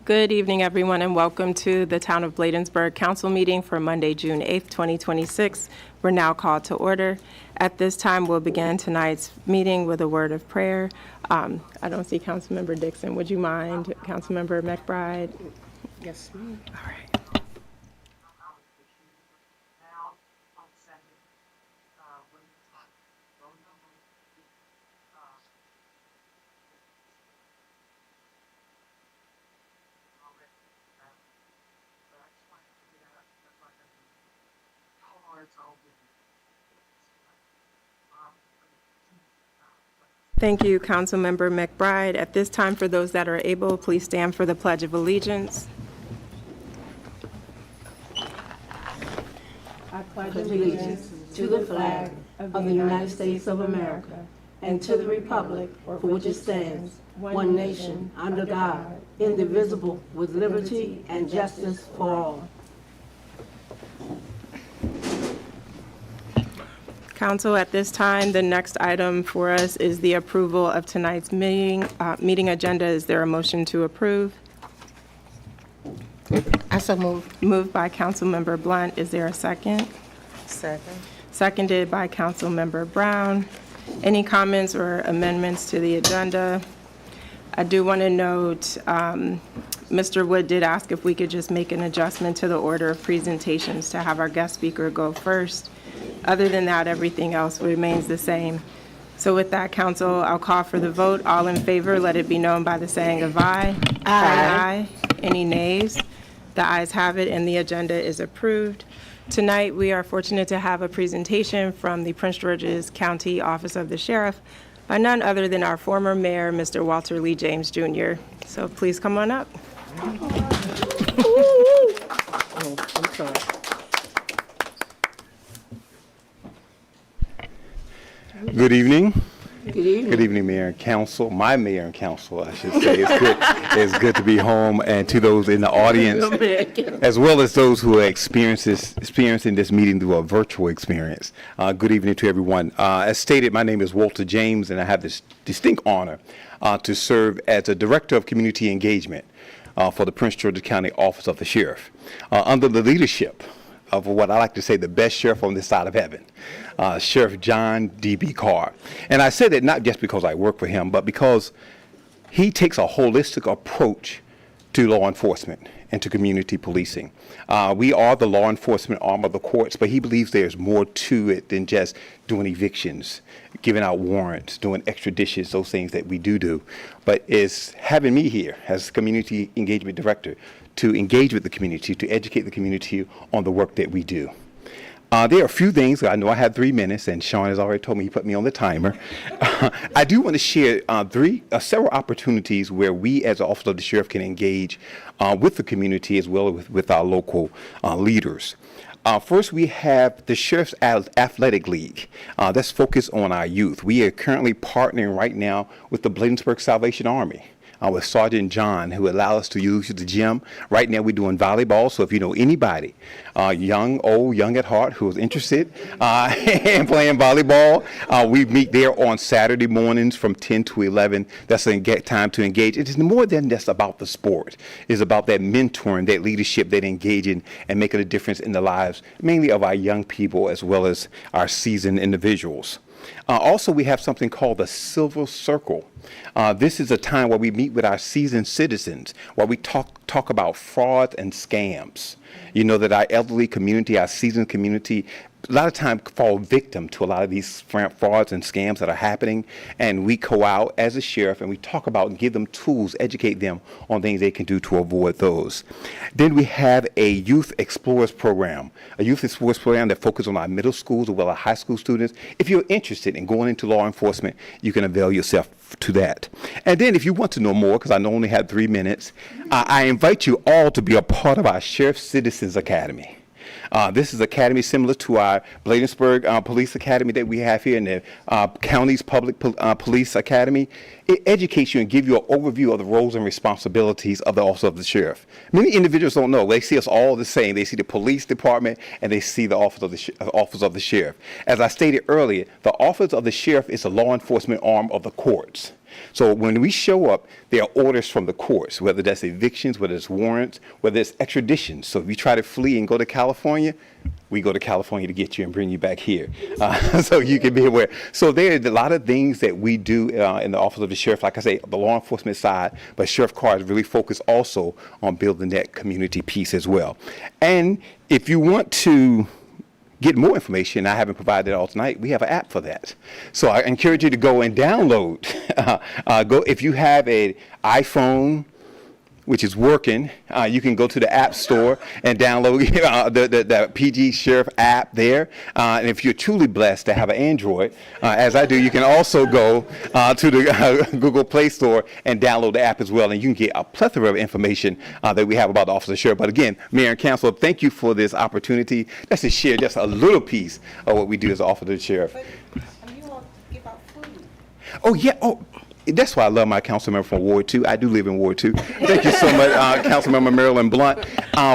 Good evening, everyone, and welcome to the Town of Bladensburg Council meeting for Monday, June 8th, 2026. We're now called to order. At this time, we'll begin tonight's meeting with a word of prayer. I don't see Councilmember Dixon. Would you mind, Councilmember McBride? Yes, ma'am. All right. Thank you, Councilmember McBride. At this time, for those that are able, please stand for the Pledge of Allegiance. I pledge allegiance to the flag of the United States of America and to the republic for which it stands, one nation, under God, indivisible, with liberty and justice for all. Council, at this time, the next item for us is the approval of tonight's meeting agenda. Is there a motion to approve? I so move. Moved by Councilmember Blunt. Is there a second? Second. Seconded by Councilmember Brown. Any comments or amendments to the agenda? I do want to note, Mr. Wood did ask if we could just make an adjustment to the order of presentations to have our guest speaker go first. Other than that, everything else remains the same. So with that, Council, I'll call for the vote. All in favor, let it be known by the saying of aye. Aye. Any nays? The ayes have it, and the agenda is approved. Tonight, we are fortunate to have a presentation from the Prince George's County Office of the Sheriff by none other than our former mayor, Mr. Walter Lee James Jr. So please come on up. Oh, I'm sorry. Good evening. Good evening. Good evening, Mayor and Council. My Mayor and Council, I should say. It's good to be home, and to those in the audience, as well as those who are experiencing this meeting through a virtual experience. Good evening to everyone. As stated, my name is Walter James, and I have this distinct honor to serve as a Director of Community Engagement for the Prince George's County Office of the Sheriff, under the leadership of what I like to say the best sheriff on this side of heaven, Sheriff John D.B. Carr. And I say that not just because I work for him, but because he takes a holistic approach to law enforcement and to community policing. We are the law enforcement arm of the courts, but he believes there's more to it than just doing evictions, giving out warrants, doing extraditions, those things that we do. But is having me here as community engagement director to engage with the community, to educate the community on the work that we do. There are a few things. I know I have 3 minutes, and Sean has already told me he put me on the timer. I do want to share several opportunities where we, as the Office of the Sheriff, can engage with the community as well as with our local leaders. First, we have the Sheriff's Athletic League. That's focused on our youth. We are currently partnering right now with the Bladensburg Salvation Army. With Sergeant John, who allowed us to use the gym. Right now we're doing volleyball, so if you know anybody, young, old, young at heart, who is interested in playing volleyball, we meet there on Saturday mornings from 10 to 11. That's a time to engage. It is more than just about the sport. It's about that mentoring, that leadership, that engaging and making a difference in the lives, mainly of our young people as well as our seasoned individuals. Also, we have something called the Silver Circle. This is a time where we meet with our seasoned citizens, where we talk about fraud and scams. You know that our elderly community, our seasoned community, a lot of times fall victim to a lot of these frauds and scams that are happening. And we go out as a sheriff and we talk about and give them tools, educate them on things they can do to avoid those. Then we have a Youth Explorers program, that focuses on our middle schools as well as high school students. If you're interested in going into law enforcement, you can avail yourself to that. And then if you want to know more, because I only have 3 minutes, I invite you all to be a part of our Sheriff Citizens Academy. This is an academy similar to our Bladensburg Police Academy that we have here in the county's public police academy. It educates you and gives you an overview of the roles and responsibilities of the Office of the Sheriff. Many individuals don't know. They see us all the same. They see the police department and they see the Office of the Sheriff. As I stated earlier, the Office of the Sheriff is a law enforcement arm of the courts. So when we show up, there are orders from the courts, whether that's evictions, whether it's warrants, whether it's extradition. So if you try to flee and go to California, we go to California to get you and bring you back here. So you can be aware. So there are a lot of things that we do in the Office of the Sheriff, like I say, the law enforcement side, but Sheriff Carr is really focused also on building that community piece as well. And if you want to get more information, I haven't provided it all tonight, we have an app for that. So I encourage you to go and download. If you have an iPhone, which is working, you can go to the App Store and download the PG Sheriff app there. And if you're truly blessed to have an Android, as I do, you can also go to the Google Play Store and download the app as well. And you can get a plethora of information that we have about the Office of the Sheriff. But again, Mayor and Council, thank you for this opportunity just to share just a little piece of what we do as the Office of the Sheriff. But you all give out food. Oh, yeah. Oh. That's why I love my council member from Ward 2. I do live in Ward 2. Thank you so much, Councilmember Marilyn Blunt.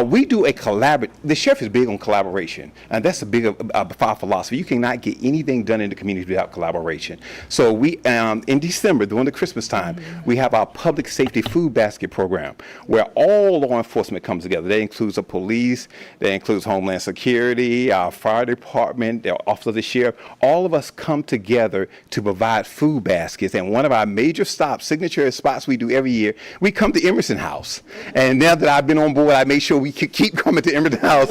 We do a the sheriff is big on collaboration, and that's a big our philosophy. You cannot get anything done in the community without collaboration. So we, in December, during the Christmas time, we have our public safety food basket program, where all law enforcement comes together. That includes the police, that includes Homeland Security, our fire department, the Office of the Sheriff. All of us come together to provide food baskets, and one of our major stops, signature spots we do every year, we come to Emerson House. And now that I've been on board, I make sure we keep coming to Emerson House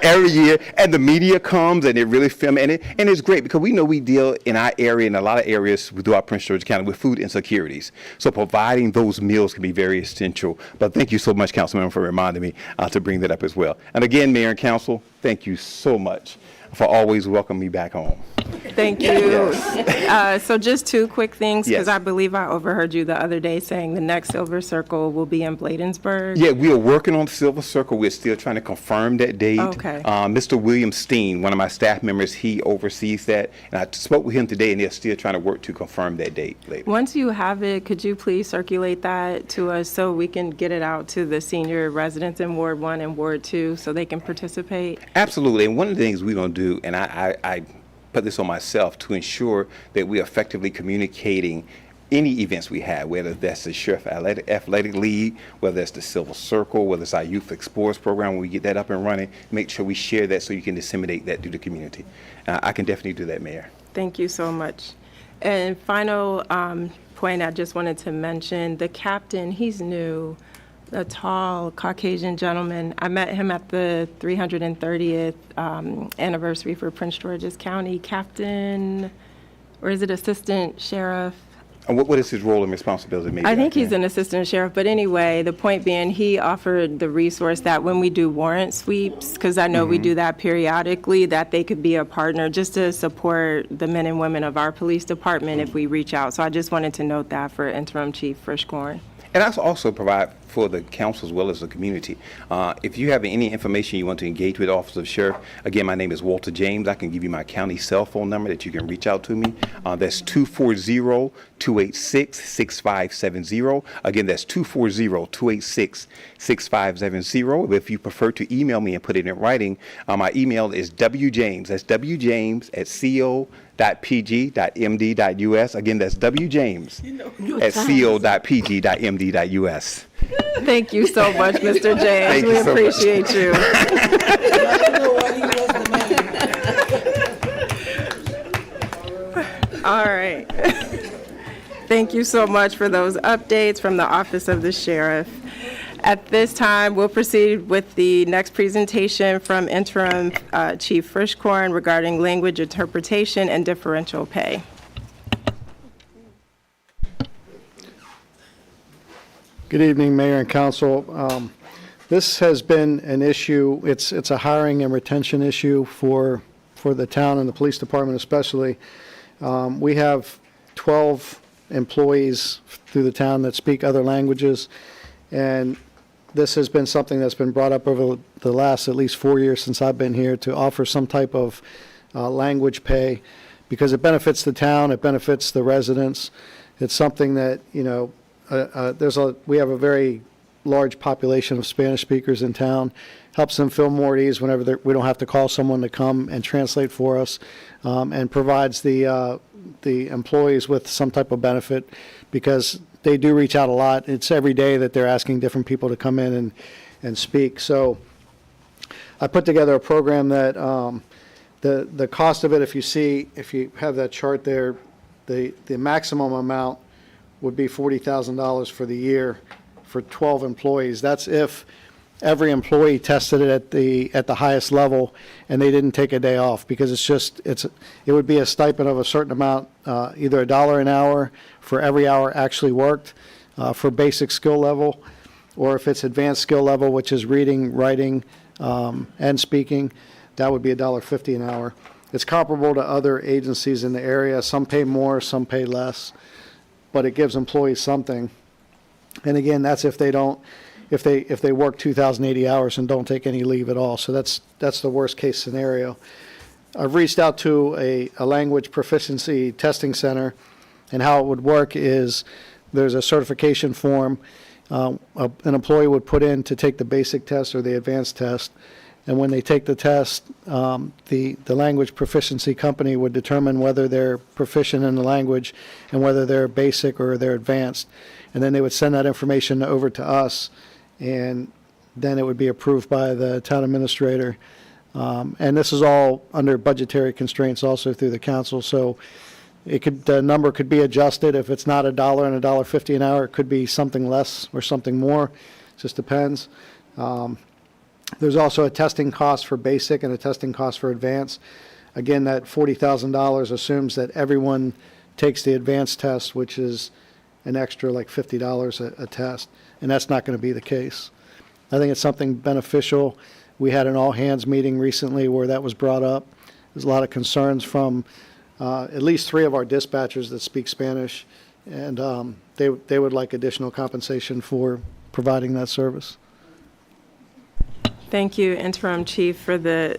every year. And the media comes and they really film it. And it's great because we know we deal in our area, in a lot of areas throughout Prince George County, with food insecurities. So providing those meals can be very essential. But thank you so much, Councilmember, for reminding me to bring that up as well. And again, Mayor and Council, thank you so much for always welcoming me back home. Thank you. So just two quick things, because Yes. I believe I overheard you the other day saying the next Silver Circle will be in Bladensburg. Yeah, we are working on the Silver Circle. We're still trying to confirm that date. Okay. Mr. William Steen, one of my staff members, he oversees that. And I spoke with him today, and they're still trying to work to confirm that date later. Once you have it, could you please circulate that to us so we can get it out to the senior residents in Ward 1 and Ward 2 so they can participate? Absolutely. And one of the things we're going to do, and I put this on myself, to ensure that we're effectively communicating any events we have, whether that's the Sheriff Athletic League, whether it's the Silver Circle, whether it's our Youth Explorers program, when we get that up and running, make sure we share that so you can disseminate that to the community. I can definitely do that, Mayor. Thank you so much. And final point I just wanted to mention, the captain, he's new, a tall Caucasian gentleman. I met him at the 330th anniversary for Prince George's County. Captain, or is it Assistant Sheriff? And what is his role and responsibility, maybe? I think he's an assistant sheriff, but anyway, the point being, he offered the resource that when we do warrant sweeps, because I know we do that periodically, that they could be a partner just to support the men and women of our police department if we reach out. So I just wanted to note that for Interim Chief Frischkorn. And I also provide for the council as well as the community. If you have any information you want to engage with the Office of Sheriff, again, my name is Walter James. I can give you my county cell phone number that you can reach out to me. That's 240-286-6570. Again, that's 240-286-6570. If you prefer to email me and put it in writing, my email is wjames, that's wjames@co.pg.md.us. Again, that's wjames@co.pg.md.us. Thank you so much, Mr. James. Thank We you so much. appreciate you. All right. Thank you so much for those updates from the Office of the Sheriff. At this time, we'll proceed with the next presentation from Interim Chief Frischkorn regarding language interpretation and differential pay. Good evening, Mayor and Council. This has been an issue, it's a hiring and retention issue for the town and the police department especially. We have 12 employees through the town that speak other languages, and this has been something that's been brought up over the last at least 4 years since I've been here, to offer some type of language pay, because it benefits the town, it benefits the residents. It's something that, you know, we have a very large population of Spanish speakers in town, helps them feel more at ease whenever we don't have to call someone to come and translate for us, and provides the employees with some type of benefit, because they do reach out a lot. It's every day that they're asking different people to come in and speak. So I put together a program that the cost of it, if you have that chart there, the maximum amount would be $40,000 for the year for 12 employees. That's if every employee tested it at the highest level and they didn't take a day off, because it would be a stipend of a certain amount, either $1 an hour for every hour actually worked for basic skill level, or if it's advanced skill level, which is reading, writing, and speaking, that would be $1.50 an hour. It's comparable to other agencies in the area. Some pay more, some pay less, but it gives employees something. And again, that's if they work 2,080 hours and don't take any leave at all. So that's the worst case scenario. I've reached out to a language proficiency testing center, and how it would work is there's a certification form an employee would put in to take the basic test or the advanced test. And when they take the test, the language proficiency company would determine whether they're proficient in the language and whether they're basic or they're advanced. And then they would send that information over to us, and then it would be approved by the town administrator. And this is all under budgetary constraints also through the council. So the number could be adjusted. If it's not $1 and $1.50 an hour, it could be something less or something more. It just depends. There's also a testing cost for basic and a testing cost for advanced. Again, that $40,000 assumes that everyone takes the advanced test, which is an extra like $50 a test, and that's not going to be the case. I think it's something beneficial. We had an all-hands meeting recently where that was brought up. There's a lot of concerns from at least 3 of our dispatchers that speak Spanish, and they would like additional compensation for providing that service. Thank you, Interim Chief, for the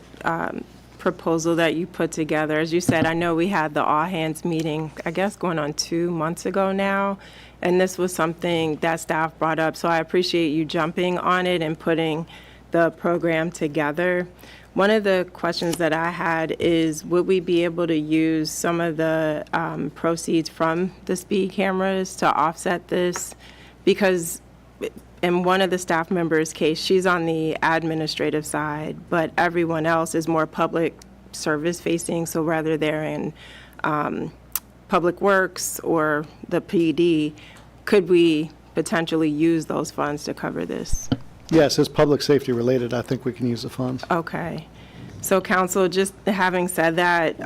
proposal that you put together. As you said, I know we had the all-hands meeting, I guess, going on 2 months ago now, and this was something that staff brought up, so I appreciate you jumping on it and putting the program together. One of the questions that I had is, would we be able to use some of the proceeds from the speed cameras to offset this? Because in one of the staff members' case, she's on the administrative side, but everyone else is more public service facing. So whether they're in Public Works or the PD, could we potentially use those funds to cover this? Yes, it's public safety related. I think we can use the funds. Okay. So council, just having said that,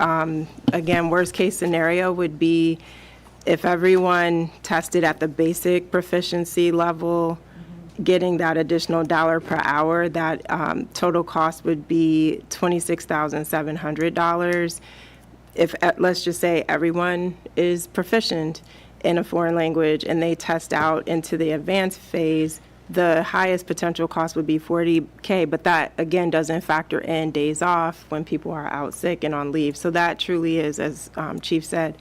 again, worst case scenario would be if everyone tested at the basic proficiency level, getting that additional $1 per hour, that total cost would be $26,700. If, let's just say everyone is proficient in a foreign language and they test out into the advanced phase, the highest potential cost would be $40K, but that again doesn't factor in days off when people are out sick and on leave. So that truly is, as Chief said,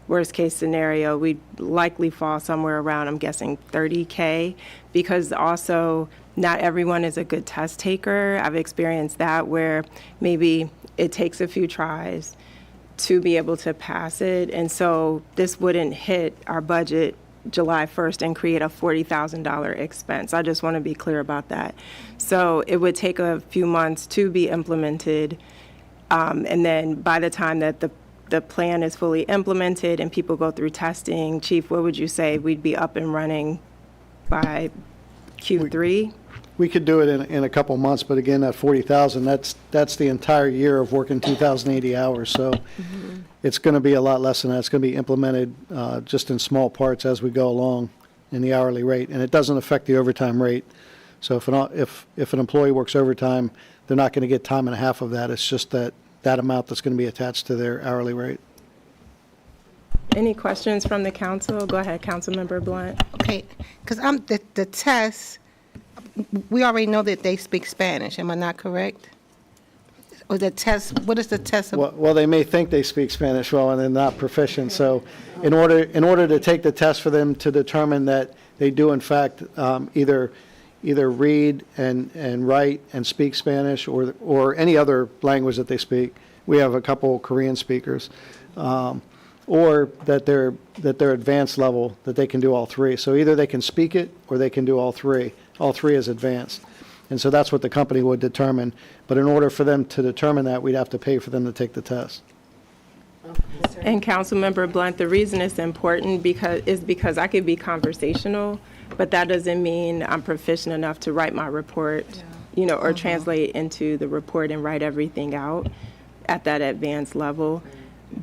worst case scenario. We'd likely fall somewhere around, I'm guessing, $30K, because also not everyone is a good test taker. I've experienced that where maybe it takes a few tries to be able to pass it. And so this wouldn't hit our budget July 1st and create a $40,000 expense. I just want to be clear about that. So it would take a few months to be implemented. And then by the time that the plan is fully implemented and people go through testing, Chief, what would you say we'd be up and running by Q3? We could do it in a couple months, but again, that 40,000, that's the entire year of working 2,080 hours. So it's going to be a lot less than that. It's going to be implemented just in small parts as we go along in the hourly rate, and it doesn't affect the overtime rate. So if an employee works overtime, they're not going to get time and a half of that. It's just that amount that's going to be attached to their hourly rate. Any questions from the council? Go ahead, Councilmember Blunt. Okay, because the test, we already know that they speak Spanish, am I not correct? Or the test, what is the test? Well, they may think they speak Spanish well and they're not proficient. So in order to take the test for them to determine that they do in fact either either read and write and speak Spanish or any other language that they speak. We have a couple Korean speakers. Or that they're advanced level, that they can do all three. So either they can speak it or they can do all three. All three is advanced. And so that's what the company would determine. But in order for them to determine that, we'd have to pay for them to take the test. And Councilmember Blunt, the reason it's important because I could be conversational, but that doesn't mean I'm proficient enough to write my report, or translate into the report and write everything out at that advanced level.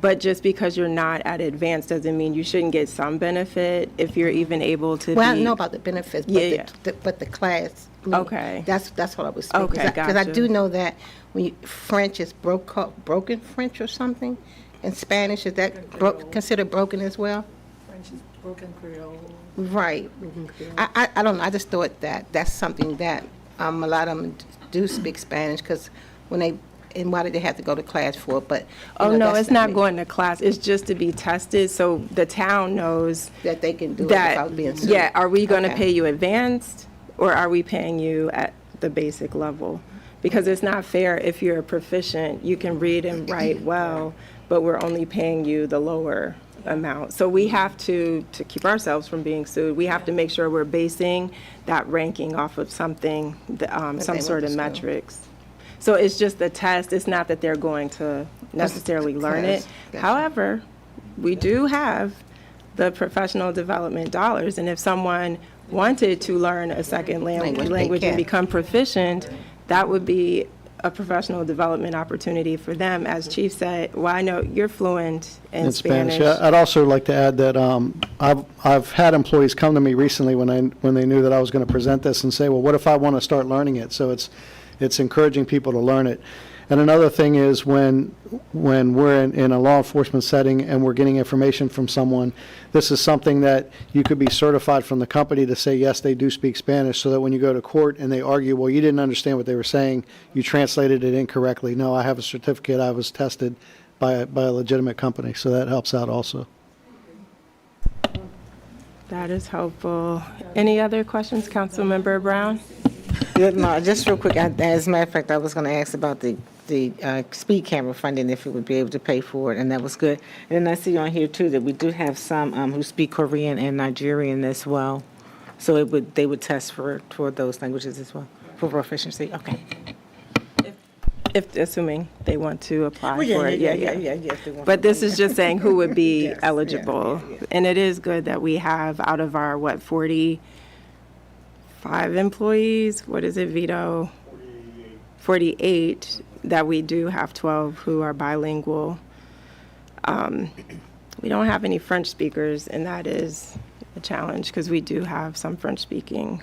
But just because you're not at advanced doesn't mean you shouldn't get some benefit if you're even able to Well, I be. know about the benefits, but Yeah, but the class. Okay. That's what I was speaking. Okay, Because I gotcha. do know that when French is broken French or something, and Spanish, is that considered broken as well? French is broken Creole. Right. I don't know, I just thought that that's something that a lot of them do speak Spanish, because and why did they have to go to class for it? But, Oh, no, that's it's not me. going to class. It's just to be tested, so the town knows That they can do it that, without being sued. yeah, are we going to Okay. pay you advanced, or are we paying you at the basic level? Because it's not fair if you're proficient, you can read and write well, but we're only paying you the lower amount. So we have to keep ourselves from being sued, we have to make sure we're basing that ranking off of something, some went sort to of school. metrics. So it's just the test, it's not that they're going to necessarily learn it. Test, gotcha. However, we do have the professional development dollars, and if someone wanted to learn a second Language, they language and can. become proficient, that would be a professional development opportunity for them. As Chief said, well, I know you're fluent in Spanish. Yeah, I'd also like to add that I've had employees come to me recently when they knew that I was going to present this and say, well, what if I want to start learning it? So it's encouraging people to learn it. And another thing is when we're in a law enforcement setting and we're getting information from someone, this is something that you could be certified from the company to say, yes, they do speak Spanish, so that when you go to court and they argue, well, you didn't understand what they were saying, you translated it incorrectly. No, I have a certificate. I was tested by a legitimate company, so that helps out also. That is helpful. Any other questions, Councilmember Brown? Yeah, no, just real quick, as a matter of fact, I was going to ask about the speed camera funding, if it would be able to pay for it, and that was good. And then I see on here, too, that we do have some who speak Korean and Nigerian as well. So they would test for those languages as well, for proficiency. Okay. If, assuming they want to apply Well, for it, yeah. yes, they want But to. this is just saying who would be Yes, eligible. yeah. And it is good that we have, out of our, 45 employees, what is it, Vito? 48, that we do have 12 who are bilingual. We don't have any French speakers, and that is a challenge, because we do have some French-speaking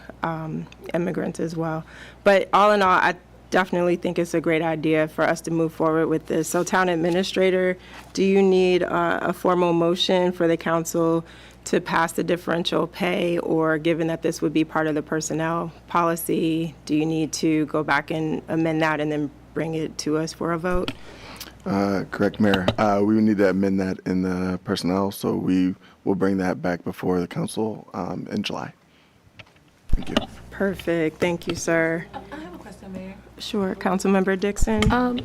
immigrants as well. But all in all, I definitely think it's a great idea for us to move forward with this. So, Town Administrator, do you need a formal motion for the council to pass the differential pay, or given that this would be part of the personnel policy, do you need to go back and amend that and then bring it to us for a vote? Correct, Mayor. We would need to amend that in the personnel, so we will bring that back before the council in July. Thank you. Perfect. Thank you, sir. I have a question, Mayor. Sure. Councilmember Dixon?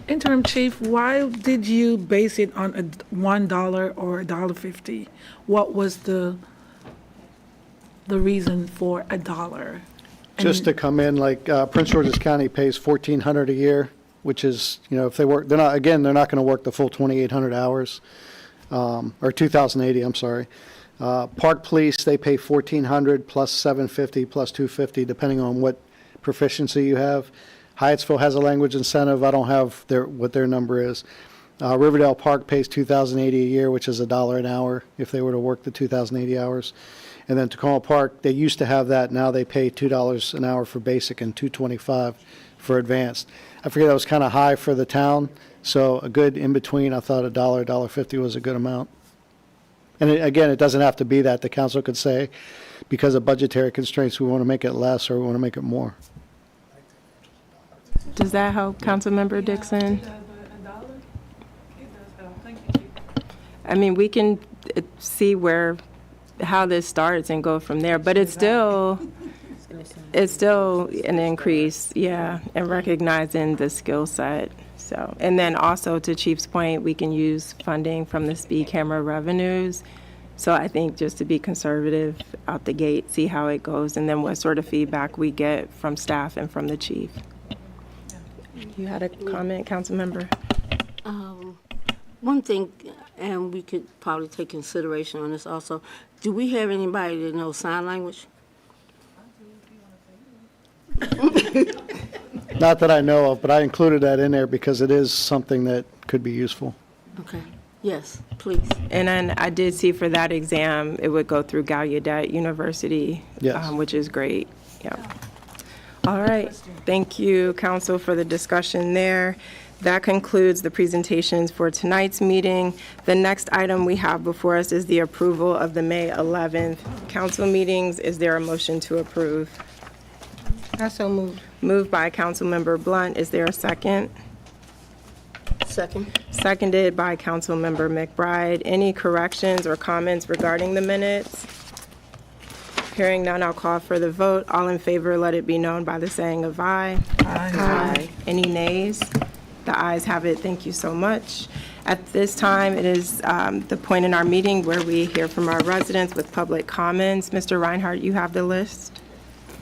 Interim Chief, why did you base it on a $1 or $1.50? What was the reason for $1? Just to come in, like Prince George's County pays $1,400 a year, which is, if they work, they're not going to work the full 2,800 hours, or 2,080, I'm sorry. Park Police, they pay $1,400 plus $750 plus $250, depending on what proficiency you have. Hyattsville has a language incentive. I don't have what their number is. Riverdale Park pays $2,080 a year, which is $1 an hour if they were to work the 2,080 hours. And then Tacoma Park, they used to have that. Now they pay $2 an hour for basic and $2.25 for advanced. I forget, that was kind of high for the town, so a good in between. I thought $1, $1.50 was a good amount. And again, it doesn't have to be that. The council could say, because of budgetary constraints, we want to make it less or we want to make it more. Does that help, Councilmember Dixon? $1? It does help. Thank you, Chief. I mean, we can see how this starts and go from there, but it's still It's still an increase, yeah, and recognizing the skill set. So, and then also to Chief's point, we can use funding from the speed camera revenues. So I think just to be conservative out the gate, see how it goes, and then what sort of feedback we get from staff and from the chief. You had a comment, council member? One thing, and we could probably take consideration on this also, do we have anybody that knows sign language? Not that I know of, but I included that in there because it is something that could be useful. Okay, yes, please. And then I did see for that exam, it would go through Gallaudet University, Yes. which is great. Yeah. All right. Thank you, council, for the discussion there. That concludes the presentations for tonight's meeting. The next item we have before us is the approval of the May 11th council meetings. Is there a motion to approve? I so moved. Moved by Councilmember Blunt. Is there a second? Second. Seconded by Councilmember McBride. Any corrections or comments regarding the minutes? Hearing none, I'll call for the vote. All in favor, let it be known by the saying of aye. Aye. Any nays? The ayes have it. Thank you so much. At this time, it is the point in our meeting where we hear from our residents with public comments. Mr. Reinhardt, you have the list?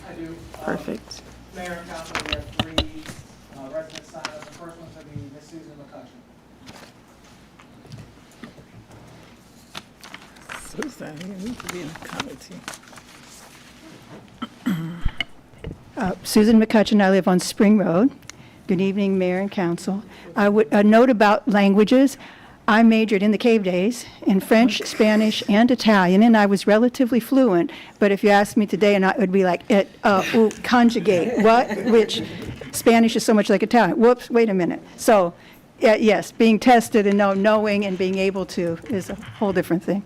I do. Perfect. Mayor and council, we have 3 residents signed up. The first one's going to be Ms. Susan McCutcheon. Susan, you need to be in the committee. Susan McCutcheon, I live on Spring Road. Good evening, Mayor and Council. I would, a note about languages. I majored in the cave days in French, Spanish, and Italian, and I was relatively fluent. But if you asked me today, and I would be like, conjugate, what? Which Spanish is so much like Italian. Whoops, wait a minute. So, yes, being tested and knowing and being able to is a whole different thing.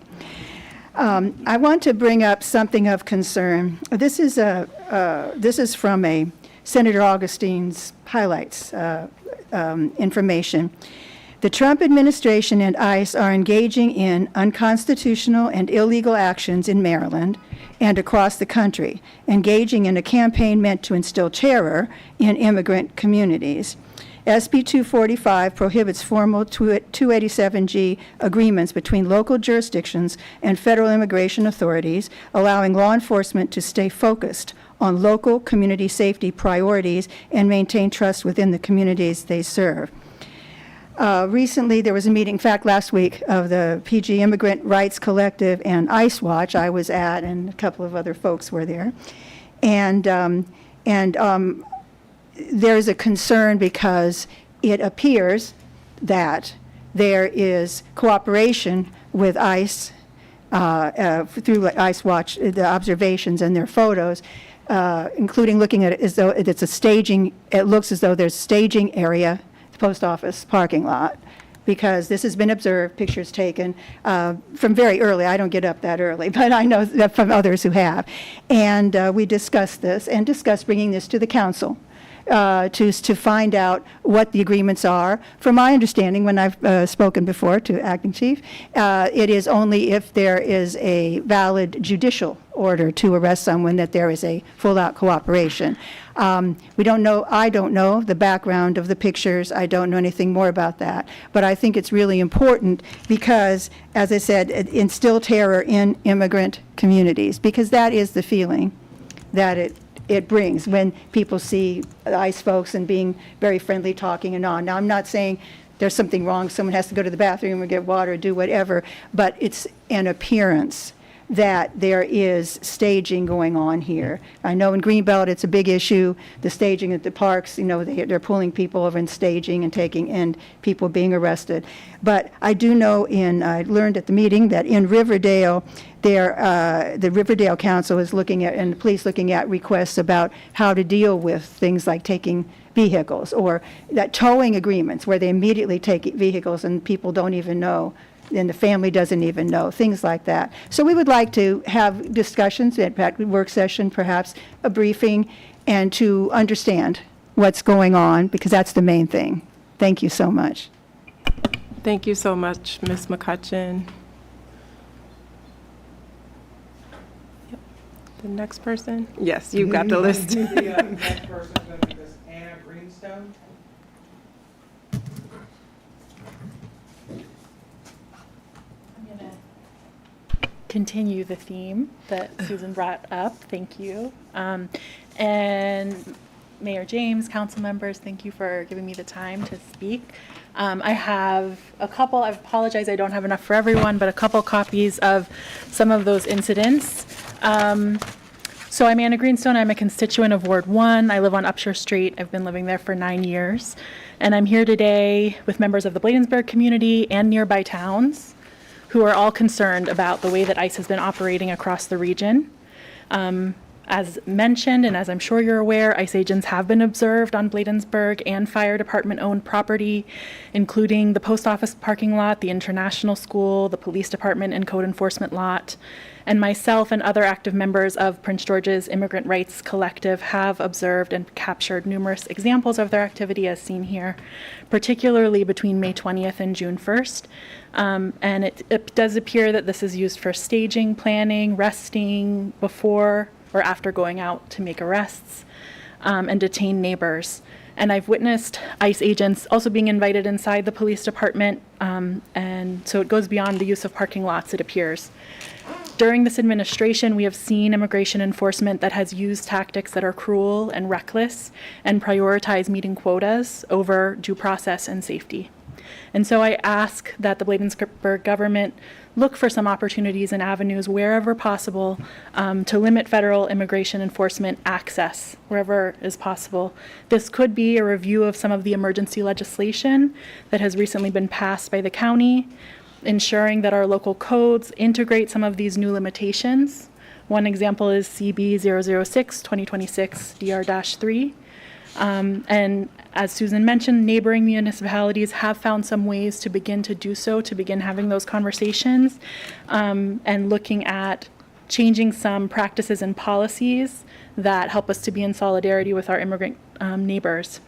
I want to bring up something of concern. This is from Senator Augustine's highlights information. The Trump administration and ICE are engaging in unconstitutional and illegal actions in Maryland and across the country, engaging in a campaign meant to instill terror in immigrant communities. SB 245 prohibits formal 287G agreements between local jurisdictions and federal immigration authorities, allowing law enforcement to stay focused on local community safety priorities and maintain trust within the communities they serve. Recently, there was a meeting, in fact, last week, of the PG Immigrant Rights Collective and ICE Watch I was at, and a couple of other folks were there. And there's a concern because it appears that there is cooperation with ICE through ICE Watch, the observations and their photos, including looking at it as though it's a staging, it looks as though there's staging area, the post office parking lot, because this has been observed, pictures taken from very early. I don't get up that early, but I know that from others who have. And we discussed this and discussed bringing this to the council to find out what the agreements are. From my understanding, when I've spoken before to Acting Chief, it is only if there is a valid judicial order to arrest someone that there is a full-out cooperation. We don't know, I don't know the background of the pictures. I don't know anything more about that. But I think it's really important because, as I said, instill terror in immigrant communities, because that is the feeling that it brings when people see ICE folks and being very friendly, talking and on. Now, I'm not saying there's something wrong, someone has to go to the bathroom or get water or do whatever, but it's an appearance that there is staging going on here. I know in Greenbelt it's a big issue, the staging at the parks, you know, they're pulling people over and staging and taking, and people being arrested. But I do know I learned at the meeting that in Riverdale, the Riverdale Council is looking at, and the police looking at requests about how to deal with things like taking vehicles, or that towing agreements where they immediately take vehicles and people don't even know, and the family doesn't even know, things like that. So we would like to have discussions, in fact, work session, perhaps a briefing, and to understand what's going on, because that's the main thing. Thank you so much. Thank you so much, Ms. McCutcheon. Yep. The next person? Yes, you've got the list. The next person is going to be Miss Anna Greenstone. I'm going to continue the theme that Susan brought up. Thank you. And Mayor James, council members, thank you for giving me the time to speak. I have a couple, I apologize, I don't have enough for everyone, but a couple copies of some of those incidents. So I'm Anna Greenstone. I'm a constituent of Ward 1. I live on Upshur Street. I've been living there for 9 years. And I'm here today with members of the Bladensburg community and nearby towns who are all concerned about the way that ICE has been operating across the region. As mentioned, and as I'm sure you're aware, ICE agents have been observed on Bladensburg and fire department-owned property, including the post office parking lot, the international school, the police department and code enforcement lot. And myself and other active members of Prince George's Immigrant Rights Collective have observed and captured numerous examples of their activity as seen here, particularly between May 20th and June 1st. And it does appear that this is used for staging, planning, resting before or after going out to make arrests and detain neighbors. And I've witnessed ICE agents also being invited inside the police department, and so it goes beyond the use of parking lots, it appears. During this administration, we have seen immigration enforcement that has used tactics that are cruel and reckless and prioritize meeting quotas over due process and safety. And so I ask that the Bladensburg government look for some opportunities and avenues wherever possible to limit federal immigration enforcement access wherever is possible. This could be a review of some of the emergency legislation that has recently been passed by the county, ensuring that our local codes integrate some of these new limitations. One example is CB 006 2026 DR-3. And as Susan mentioned, neighboring municipalities have found some ways to begin to do so, to begin having those conversations, and looking at changing some practices and policies that help us to be in solidarity with our immigrant neighbors.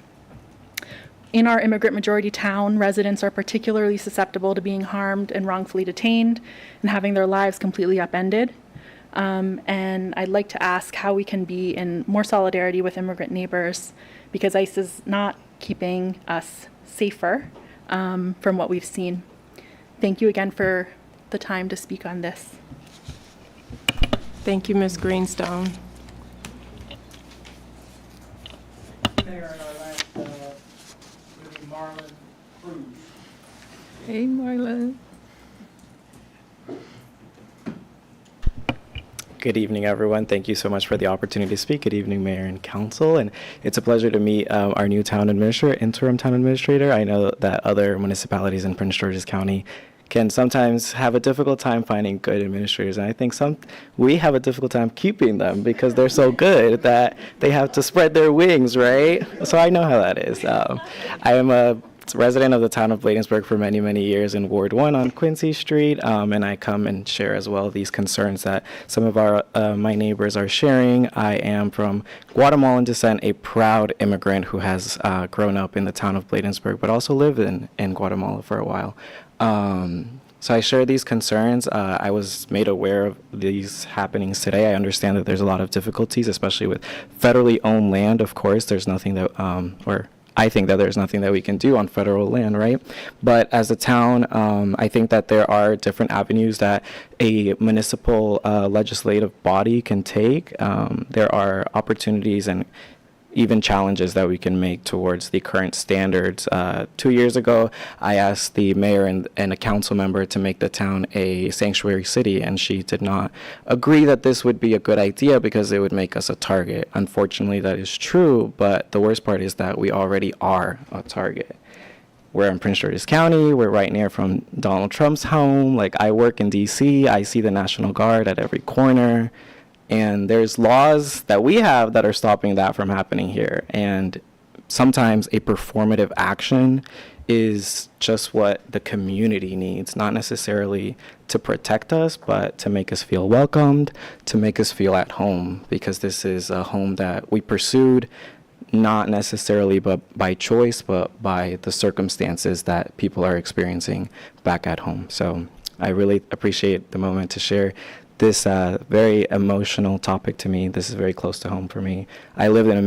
In our immigrant majority town, residents are particularly susceptible to being harmed and wrongfully detained and having their lives completely upended. And I'd like to ask how we can be in more solidarity with immigrant neighbors, because ICE is not keeping us safer from what we've seen. Thank you again for the time to speak on this. Thank you, Ms. Greenstone. Mayor, and our last, will be Marlon Cruz. Hey, Marlon. Good evening, everyone. Thank you so much for the opportunity to speak. Good evening, Mayor and Council. And it's a pleasure to meet our new town administrator, interim town administrator. I know that other municipalities in Prince George's County can sometimes have a difficult time finding good administrators. And I think we have a difficult time keeping them because they're so good that they have to spread their wings, right? So I know how that is. I am a resident of the town of Bladensburg for many, many years in Ward 1 on Quincy Street, and I come and share as well these concerns that some of my neighbors are sharing. I am from Guatemalan descent, a proud immigrant who has grown up in the town of Bladensburg, but also lived in Guatemala for a while. So I share these concerns. I was made aware of these happenings today. I understand that there's a lot of difficulties, especially with federally owned land. Of course, there's nothing that, I think that there's nothing that we can do on federal land, right? But as a town, I think that there are different avenues that a municipal legislative body can take. There are opportunities and even challenges that we can make towards the current standards. 2 years ago, I asked the mayor and a council member to make the town a sanctuary city, and she did not agree that this would be a good idea because it would make us a target. Unfortunately, that is true, but the worst part is that we already are a target. We're in Prince George's County. We're right near from Donald Trump's home. Like, I work in D.C. I see the National Guard at every corner. And there's laws that we have that are stopping that from happening here. And sometimes a performative action is just what the community needs, not necessarily to protect us, but to make us feel welcomed, to make us feel at home, because this is a home that we pursued, not necessarily but by choice, but by the circumstances that people are experiencing back at home. So I really appreciate the moment to share this very emotional topic to me. This is very close to home for me. I live in a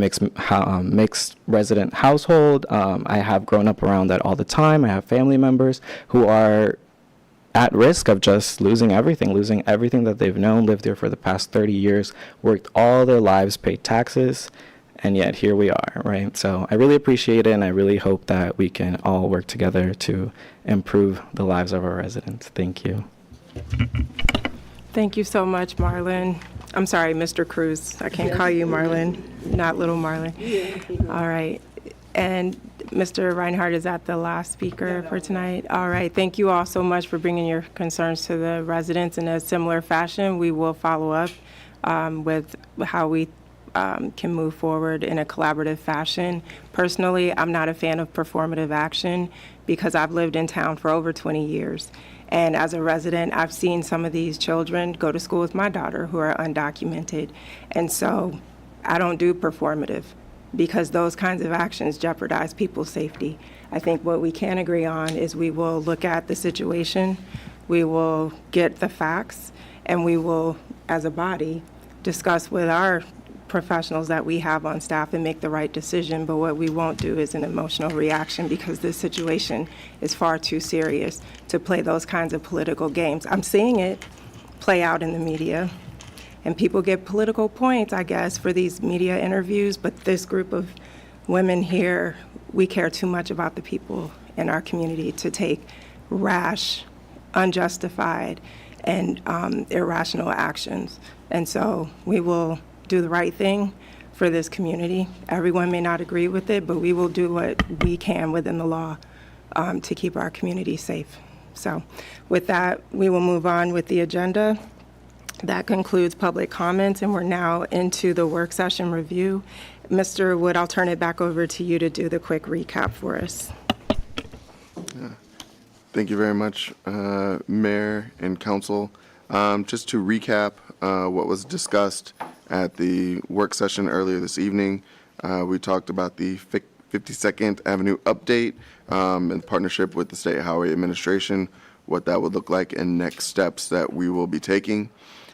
mixed resident household. I have grown up around that all the time. I have family members who are at risk of just losing everything that they've known, lived here for the past 30 years, worked all their lives, paid taxes, and yet here we are, right? So I really appreciate it, and I really hope that we can all work together to improve the lives of our residents. Thank you. Thank you so much, Marlon. I'm sorry, Mr. Cruz. I can't call you Marlon, not little Marlon. All right. And Mr. Reinhardt, is that the last speaker for tonight? All right. Thank you all so much for bringing your concerns to the residents in a similar fashion. We will follow up with how we can move forward in a collaborative fashion. Personally, I'm not a fan of performative action because I've lived in town for over 20 years. And as a resident, I've seen some of these children go to school with my daughter who are undocumented. And so I don't do performative because those kinds of actions jeopardize people's safety. I think what we can agree on is we will look at the situation, we will get the facts, and we will, as a body, discuss with our professionals that we have on staff and make the right decision. But what we won't do is an emotional reaction because this situation is far too serious to play those kinds of political games. I'm seeing it play out in the media. And people get political points, I guess, for these media interviews, but this group of women here, we care too much about the people in our community to take rash, unjustified, and irrational actions. And so we will do the right thing for this community. Everyone may not agree with it, but we will do what we can within the law to keep our community safe. So with that, we will move on with the agenda. That concludes public comments, and we're now into the work session review. Mr. Wood, I'll turn it back over to you to do the quick recap for us. Thank you very much, Mayor and Council. Just to recap what was discussed at the work session earlier this evening, we talked about the 52nd Avenue update in partnership with the State Highway Administration, what that would look like, and next steps that we will be taking.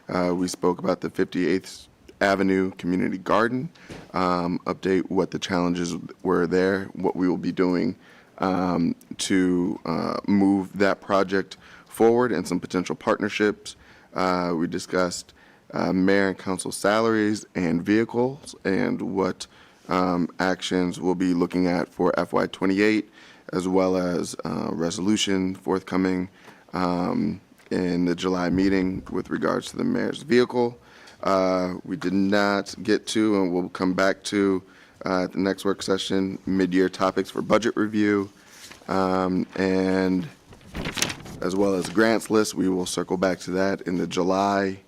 We spoke about the 58th Avenue Community Garden update, what the challenges were there, what we will be doing to move that project forward, and some potential partnerships. We discussed mayor and council salaries and vehicles and what actions we'll be looking at for FY28, as well as resolution forthcoming in the July meeting with regards to the mayor's vehicle. We did not get to, and we'll come back to the next work session, mid-year topics for budget review, and as well as grants list. We will circle back to that in the July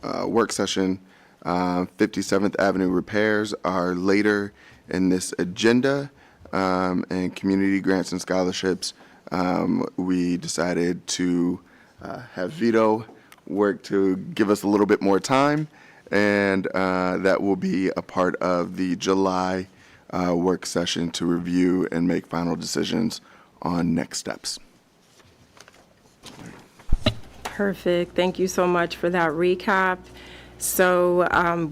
work session. 57th Avenue repairs are later in this agenda, and community grants and scholarships. We decided to have Vito work to give us a little bit more time, and that will be a part of the July work session to review and make final decisions on next steps. Perfect. Thank you so much for that recap. So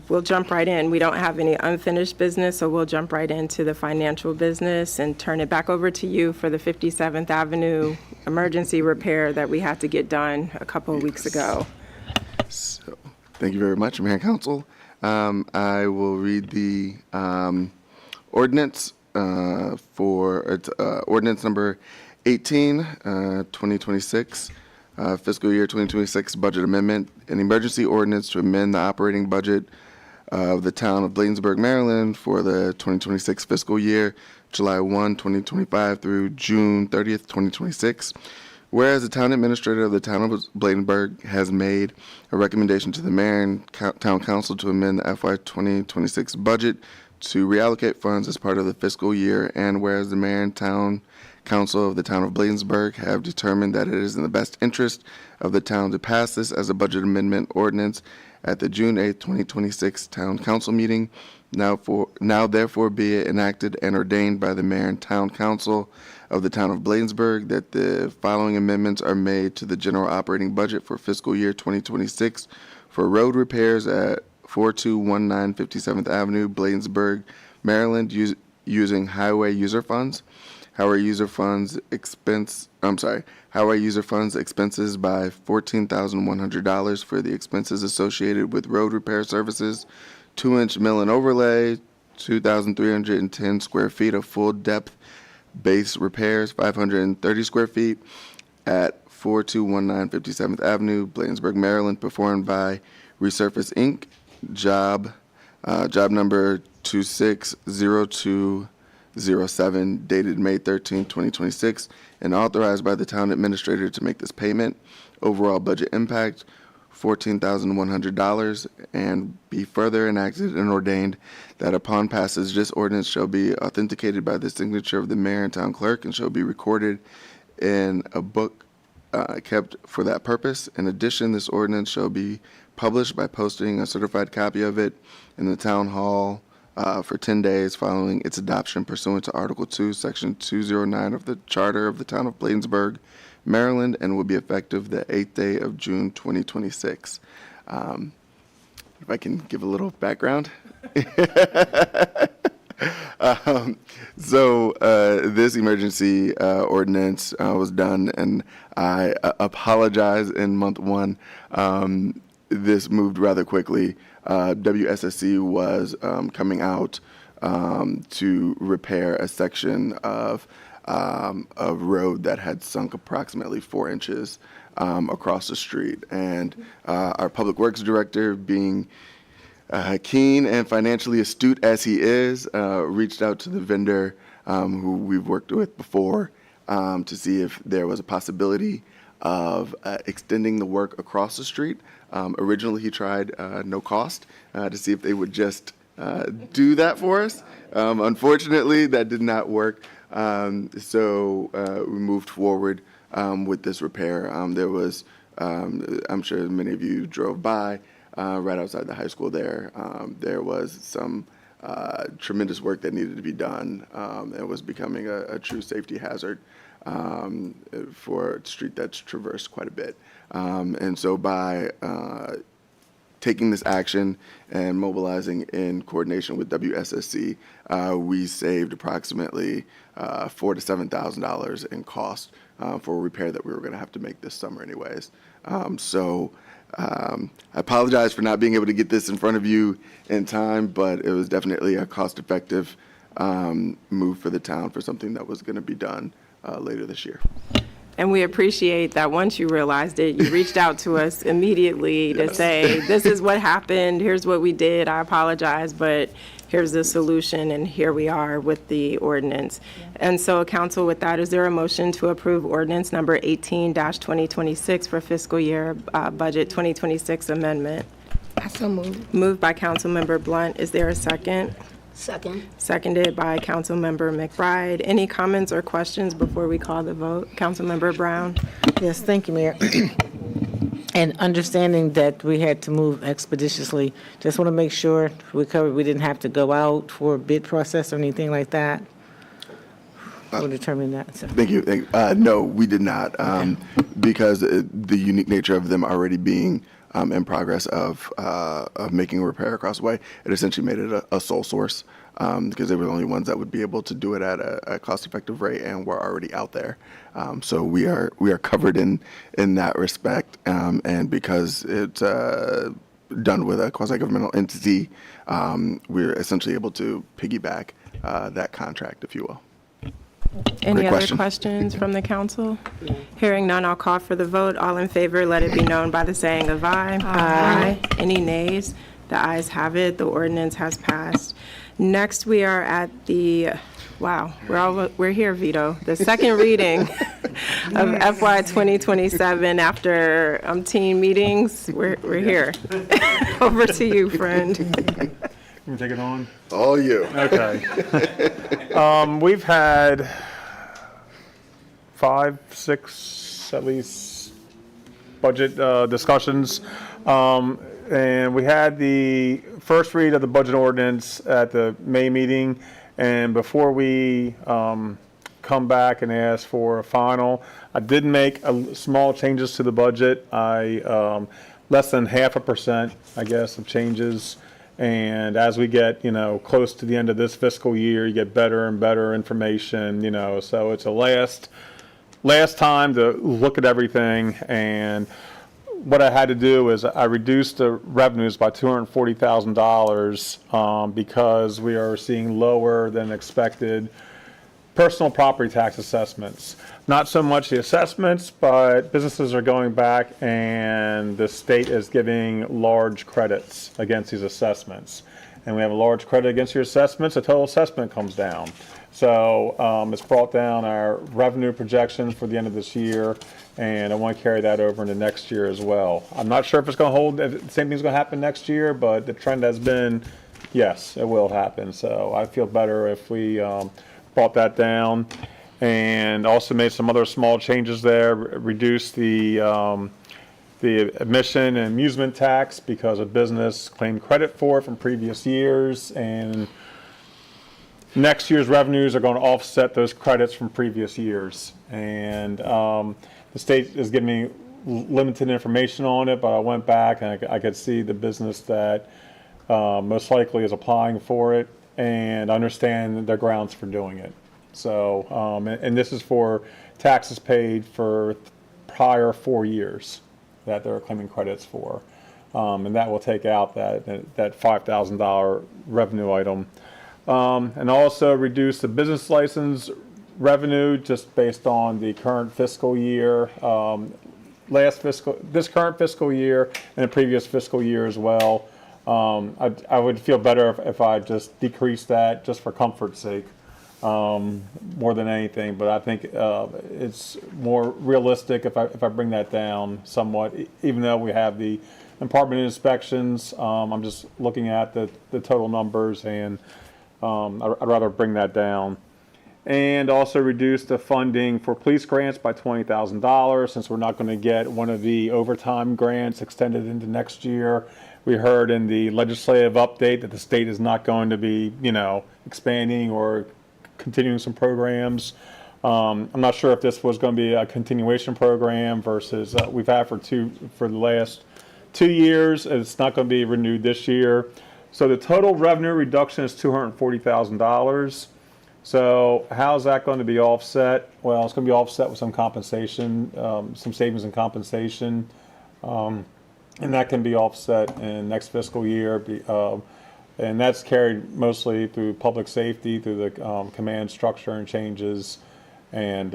we'll jump right in. We don't have any unfinished business, so we'll jump right into the financial business and turn it back over to you for the 57th Avenue emergency repair that we had to get done a couple of weeks ago. So, thank you very much, Mayor and Council. I will read the ordinance for ordinance number 18, 2026. Fiscal year 2026 budget amendment, an emergency ordinance to amend the operating budget of the town of Bladensburg, Maryland for the 2026 fiscal year, July 1, 2025 through June 30th, 2026. Whereas the town administrator of the town of Bladensburg has made a recommendation to the mayor and town council to amend the FY 2026 budget to reallocate funds as part of the fiscal year, and whereas the mayor and town council of the town of Bladensburg have determined that it is in the best interest of the town to pass this as a budget amendment ordinance at the June 8, 2026 town council meeting. Now therefore be it enacted and ordained by the mayor and town council of the town of Bladensburg that the following amendments are made to the general operating budget for fiscal year 2026 for road repairs at 4219 57th Avenue, Bladensburg, Maryland, using highway user funds. Highway user funds expenses by $14,100 for the expenses associated with road repair services, 2-inch mill and overlay, 2,310 square feet of full depth base repairs, 530 square feet at 4219 57th Avenue, Bladensburg, Maryland, performed by Resurface Inc. Job number 260207, dated May 13, 2026, and authorized by the town administrator to make this payment. Overall budget impact, $14,100, and be further enacted and ordained that upon passage, this ordinance shall be authenticated by the signature of the mayor and town clerk and shall be recorded in a book kept for that purpose. In addition, this ordinance shall be published by posting a certified copy of it in the town hall for 10 days following its adoption pursuant to Article 2, Section 209 of the Charter of the Town of Bladensburg, Maryland, and will be effective the 8th day of June 2026. If I can give a little background. This emergency ordinance was done, and I apologize in month one. This moved rather quickly. WSSC was coming out to repair a section of road that had sunk approximately 4 inches across the street. And our public works director, being keen and financially astute as he is, reached out to the vendor who we've worked with before to see if there was a possibility of extending the work across the street. Originally, he tried no cost to see if they would just do that for us. Unfortunately, that did not work. So we moved forward with this repair. There was, I'm sure many of you drove by right outside the high school there. There was some tremendous work that needed to be done. It was becoming a true safety hazard for a street that's traversed quite a bit. And so by taking this action and mobilizing in coordination with WSSC, we saved approximately $4,000 to $7,000 in cost for a repair that we were going to have to make this summer anyways. I apologize for not being able to get this in front of you in time, but it was definitely a cost-effective move for the town for something that was going to be done later this year. And we appreciate that once you realized it, you reached out to us immediately to say, this is what happened, here's what we did, I apologize, but here's the solution, and here we are with the ordinance. And so, council, with that, is there a motion to approve ordinance number 18-2026 for fiscal year budget 2026 amendment? I so moved. Moved by Councilmember Blunt. Is there a second? Second. Seconded by Councilmember McBride. Any comments or questions before we call the vote? Councilmember Brown? Yes, thank you, Mayor. And understanding that we had to move expeditiously, just want to make sure we didn't have to go out for a bid process or anything like that. We'll determine that. So. Thank you. No, we did not, because the unique nature of them already being in progress of making a repair across the way, it essentially made it a sole source because they were the only ones that would be able to do it at a cost-effective rate, and we're already out there. So we are covered in that respect, and because it's done with a quasi-governmental entity, we're essentially able to piggyback that contract, if you will. Any Great other question. questions from the council? Hearing none, I'll call for the vote. All in favor, let it be known by the saying of aye. Aye. Any nays? The ayes have it. The ordinance has passed. Next, we are at the, wow, we're here, Vito. The second reading of FY 2027 after umpteen meetings. We're here. Over to you, friend. Can we take it on? All you. Okay. We've had 5, 6, at least, budget discussions. and we had the first read of the budget ordinance at the May meeting, and before we come back and ask for a final, I did make small changes to the budget. I less than 0.5%, I guess, of changes. And as we get, close to the end of this fiscal year, you get better and better information, so it's a last time to look at everything. And what I had to do is I reduced the revenues by $240,000 because we are seeing lower than expected personal property tax assessments. Not so much the assessments, but businesses are going back and the state is giving large credits against these assessments. And we have a large credit against your assessments, the total assessment comes down. So it's brought down our revenue projections for the end of this year, and I want to carry that over into next year as well. I'm not sure if it's going to hold, if the same thing's going to happen next year, but the trend has been, yes, it will happen. So I feel better if we brought that down, and also made some other small changes there, reduced the admission and amusement tax because a business claimed credit for it from previous years, and next year's revenues are going to offset those credits from previous years. And the state is giving me limited information on it, but I went back and I could see the business that most likely is applying for it, and understand their grounds for doing it. So, and this is for taxes paid for prior 4 years that they're claiming credits for. And that will take out that $5,000 revenue item. And also reduce the business license revenue just based on the current fiscal year, this current fiscal year and the previous fiscal year as well. I would feel better if I just decreased that just for comfort's sake, more than anything. But I think it's more realistic if I bring that down somewhat, even though we have the department inspections. I'm just looking at the total numbers, and I'd rather bring that down. And also reduce the funding for police grants by $20,000 since we're not going to get one of the overtime grants extended into next year. We heard in the legislative update that the state is not going to be, expanding or continuing some programs. I'm not sure if this was going to be a continuation program versus we've had for the last 2 years. It's not going to be renewed this year. So the total revenue reduction is $240,000. So how's that going to be offset? Well, it's going to be offset with some compensation, some savings in compensation. And that can be offset in next fiscal year. And that's carried mostly through public safety, through the command structure and changes. And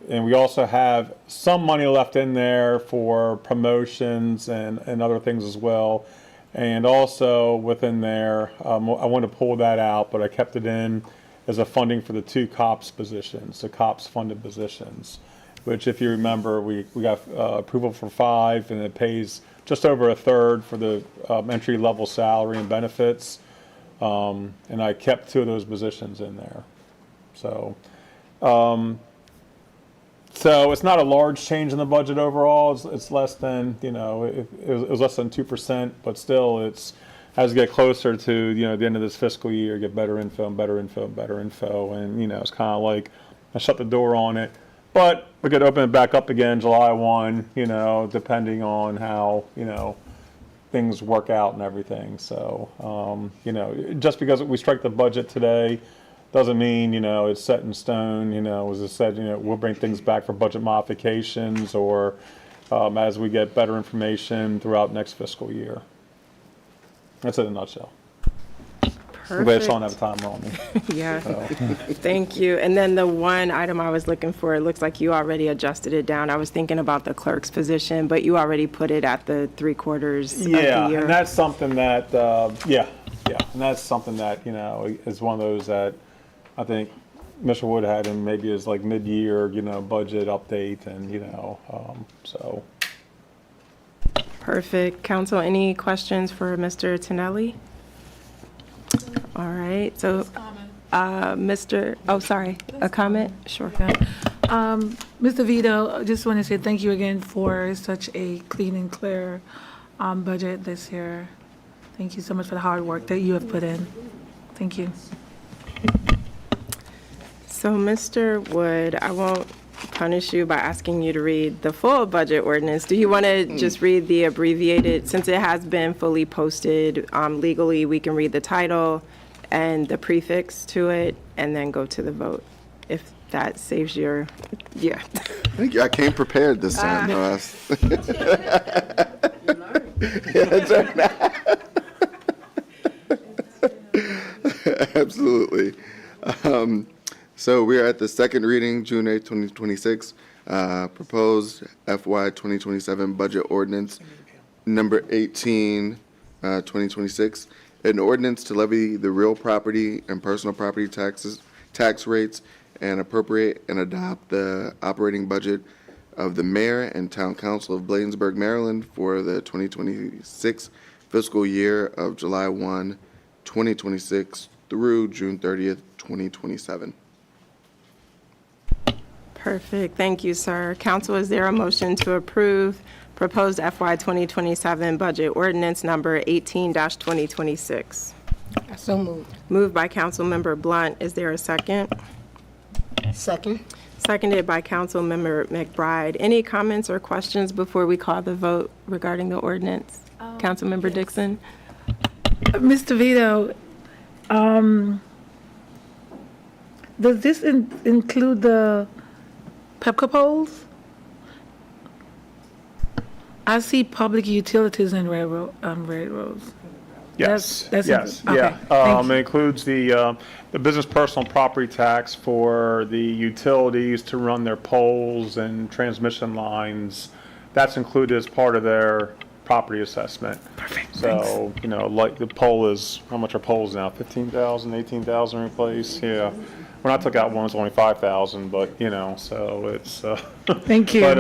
we also have some money left in there for promotions and other things as well. And also within there, I want to pull that out, but I kept it in as a funding for the 2 COPS positions, the COPS funded positions, which if you remember, we got approval for 5, and it pays just over a third for the entry level salary and benefits. And I kept 2 of those positions in there. So, so it's not a large change in the budget overall. It's less than, it was less than 2%, but still it's, as we get closer to, the end of this fiscal year, get better info and better info and better info. And, it's kind of like I shut the door on it. But we could open it back up again July 1, depending on how, things work out and everything. So, just because we strike the budget today doesn't mean, it's set in stone. As I said, we'll bring things back for budget modifications or as we get better information throughout next fiscal year. That's it in a nutshell. Perfect. I'm glad Sean have time on me. Yeah, thank you. And then the one item I was looking for, it looks like you already adjusted it down. I was thinking about the clerk's position, but you already put it at the 3/4 of the year. Yeah, and that's something that, and that's something that, is one of those that I think Mr. Wood had in maybe his like mid-year, budget update, and, so. Perfect. Council, any questions for Mr. Tonelli? All right, so, a comment? Sure. Mr. Vito, I just want to say thank you again for such a clean and clear budget this year. Thank you so much for the hard work that you have put in. Thank you. So, Mr. Wood, I won't punish you by asking you to read the full budget ordinance. Do you want to just read the abbreviated, since it has been fully posted legally, we can read the title and the prefix to it and then go to the vote, if that saves your, yeah. Thank you. I came prepared this time. No, yeah, that's right. Absolutely. So we are at the second reading, June 8th, 2026, proposed FY 2027 budget ordinance number 18, 2026. An ordinance to levy the real property and personal property tax rates and appropriate and adopt the operating budget of the mayor and town council of Bladensburg, Maryland for the 2026 fiscal year of July 1, 2026 through June 30th, 2027. Perfect. Thank you, sir. Council, is there a motion to approve proposed FY 2027 budget ordinance number 18-2026? So moved. Moved by Councilmember Blunt. Is there a second? Second. Seconded by Councilmember McBride. Any comments or questions before we call the vote regarding the ordinance? Councilmember Dixon? Mr. Vito, does this include the Pepco poles? I see public utilities and railroads. Yes, That's yes, okay, yeah. thank It includes the business personal property tax for the utilities to run their poles and transmission lines. That's included as part of their property assessment. Perfect, So, you know, like the pole is, how much are poles now? 15,000, 18,000 replaced? Yeah. When I took out one, it was only 5,000, but, you know, so it's, Thank you. but,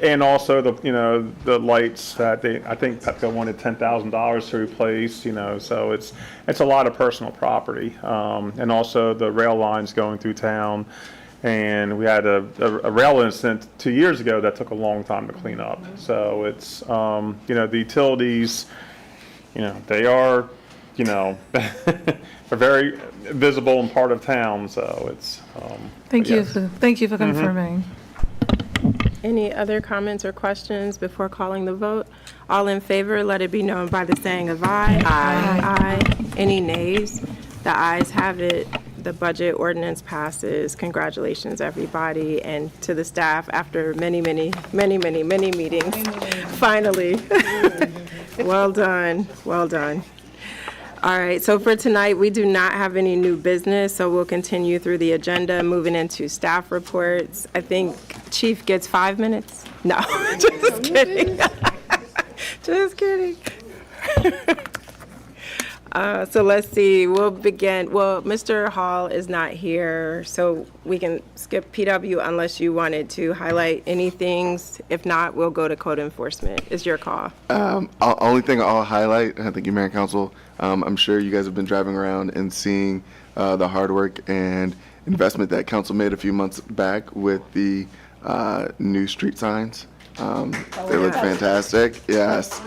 and also the, you know, the lights that I think Petco wanted $10,000 to replace, you know, so it's a lot of personal property. And also the rail lines going through town. And we had a rail incident 2 years ago that took a long time to clean up. So it's, you know, the utilities, you know, they are, you know, are very visible and part of town, so it's. Thank you. yes. Thank you for confirming. Any other comments or questions before calling the vote? All in favor, let it be known by the saying of aye. Aye. Aye. Any nays? The ayes have it. The budget ordinance passes. Congratulations, everybody, and to the staff after many meetings. Finally. Well done, well done. All right, so for tonight, we do not have any new business, so we'll continue through the agenda, moving into staff reports. I think Chief gets 5 minutes? No, just kidding. Just kidding. So let's see, we'll begin, well, Mr. Hall is not here, so we can skip PW unless you wanted to highlight any things. If not, we'll go to code enforcement. It's your call. Only thing I'll highlight, and thank you, Mayor and Council, I'm sure you guys have been driving around and seeing the hard work and investment that council made a few months back with the new street signs. They look fantastic, yes.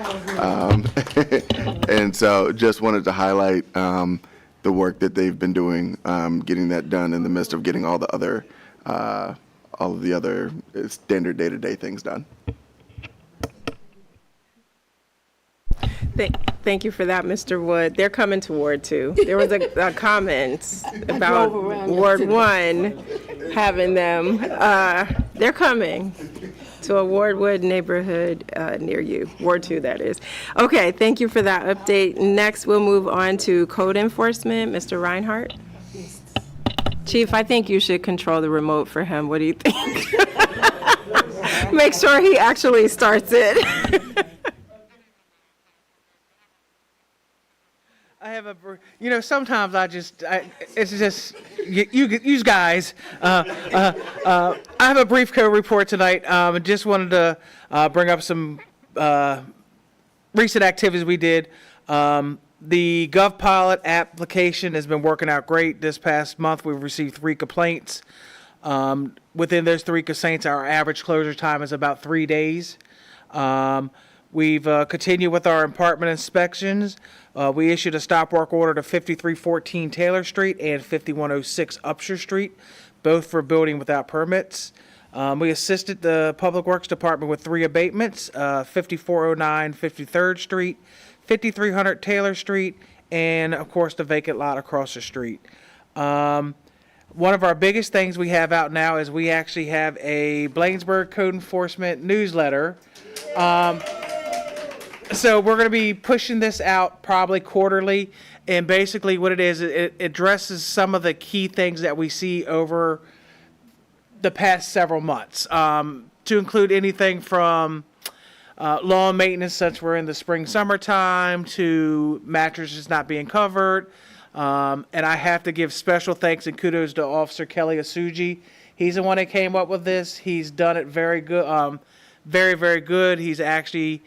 And so just wanted to highlight the work that they've been doing, getting that done in the midst of getting all of the other standard day-to-day things done. Thank you for that, Mr. Wood. They're coming to Ward 2. There was a comment about Ward 1 having them. They're coming to a Wardwood neighborhood near you, Ward 2, that is. Okay, thank you for that update. Next, we'll move on to code enforcement. Mr. Reinhardt? Chief, I think you should control the remote for him. What do you think? Make sure he actually starts it. I have sometimes it's just, you guys. I have a brief code report tonight. Just wanted to bring up some recent activities we did. The GovPilot application has been working out great. This past month, we've received 3 complaints. Within those 3 complaints, our average closure time is about 3 days. We've continued with our apartment inspections. We issued a stop work order to 5314 Taylor Street and 5106 Upshur Street, both for building without permits. We assisted the Public Works Department with 3 abatements, 5409 53rd Street, 5300 Taylor Street, and of course the vacant lot across the street. One of our biggest things we have out now is we actually have a Bladensburg Code Enforcement newsletter. So we're going to be pushing this out probably quarterly, and basically what it is, it addresses some of the key things that we see over the past several months, to include anything from lawn maintenance, since we're in the spring, summertime, to mattresses not being covered. And I have to give special thanks and kudos to Officer Kelly Asuji. He's the one that came up with this. He's done it very good, very, very good. He's actually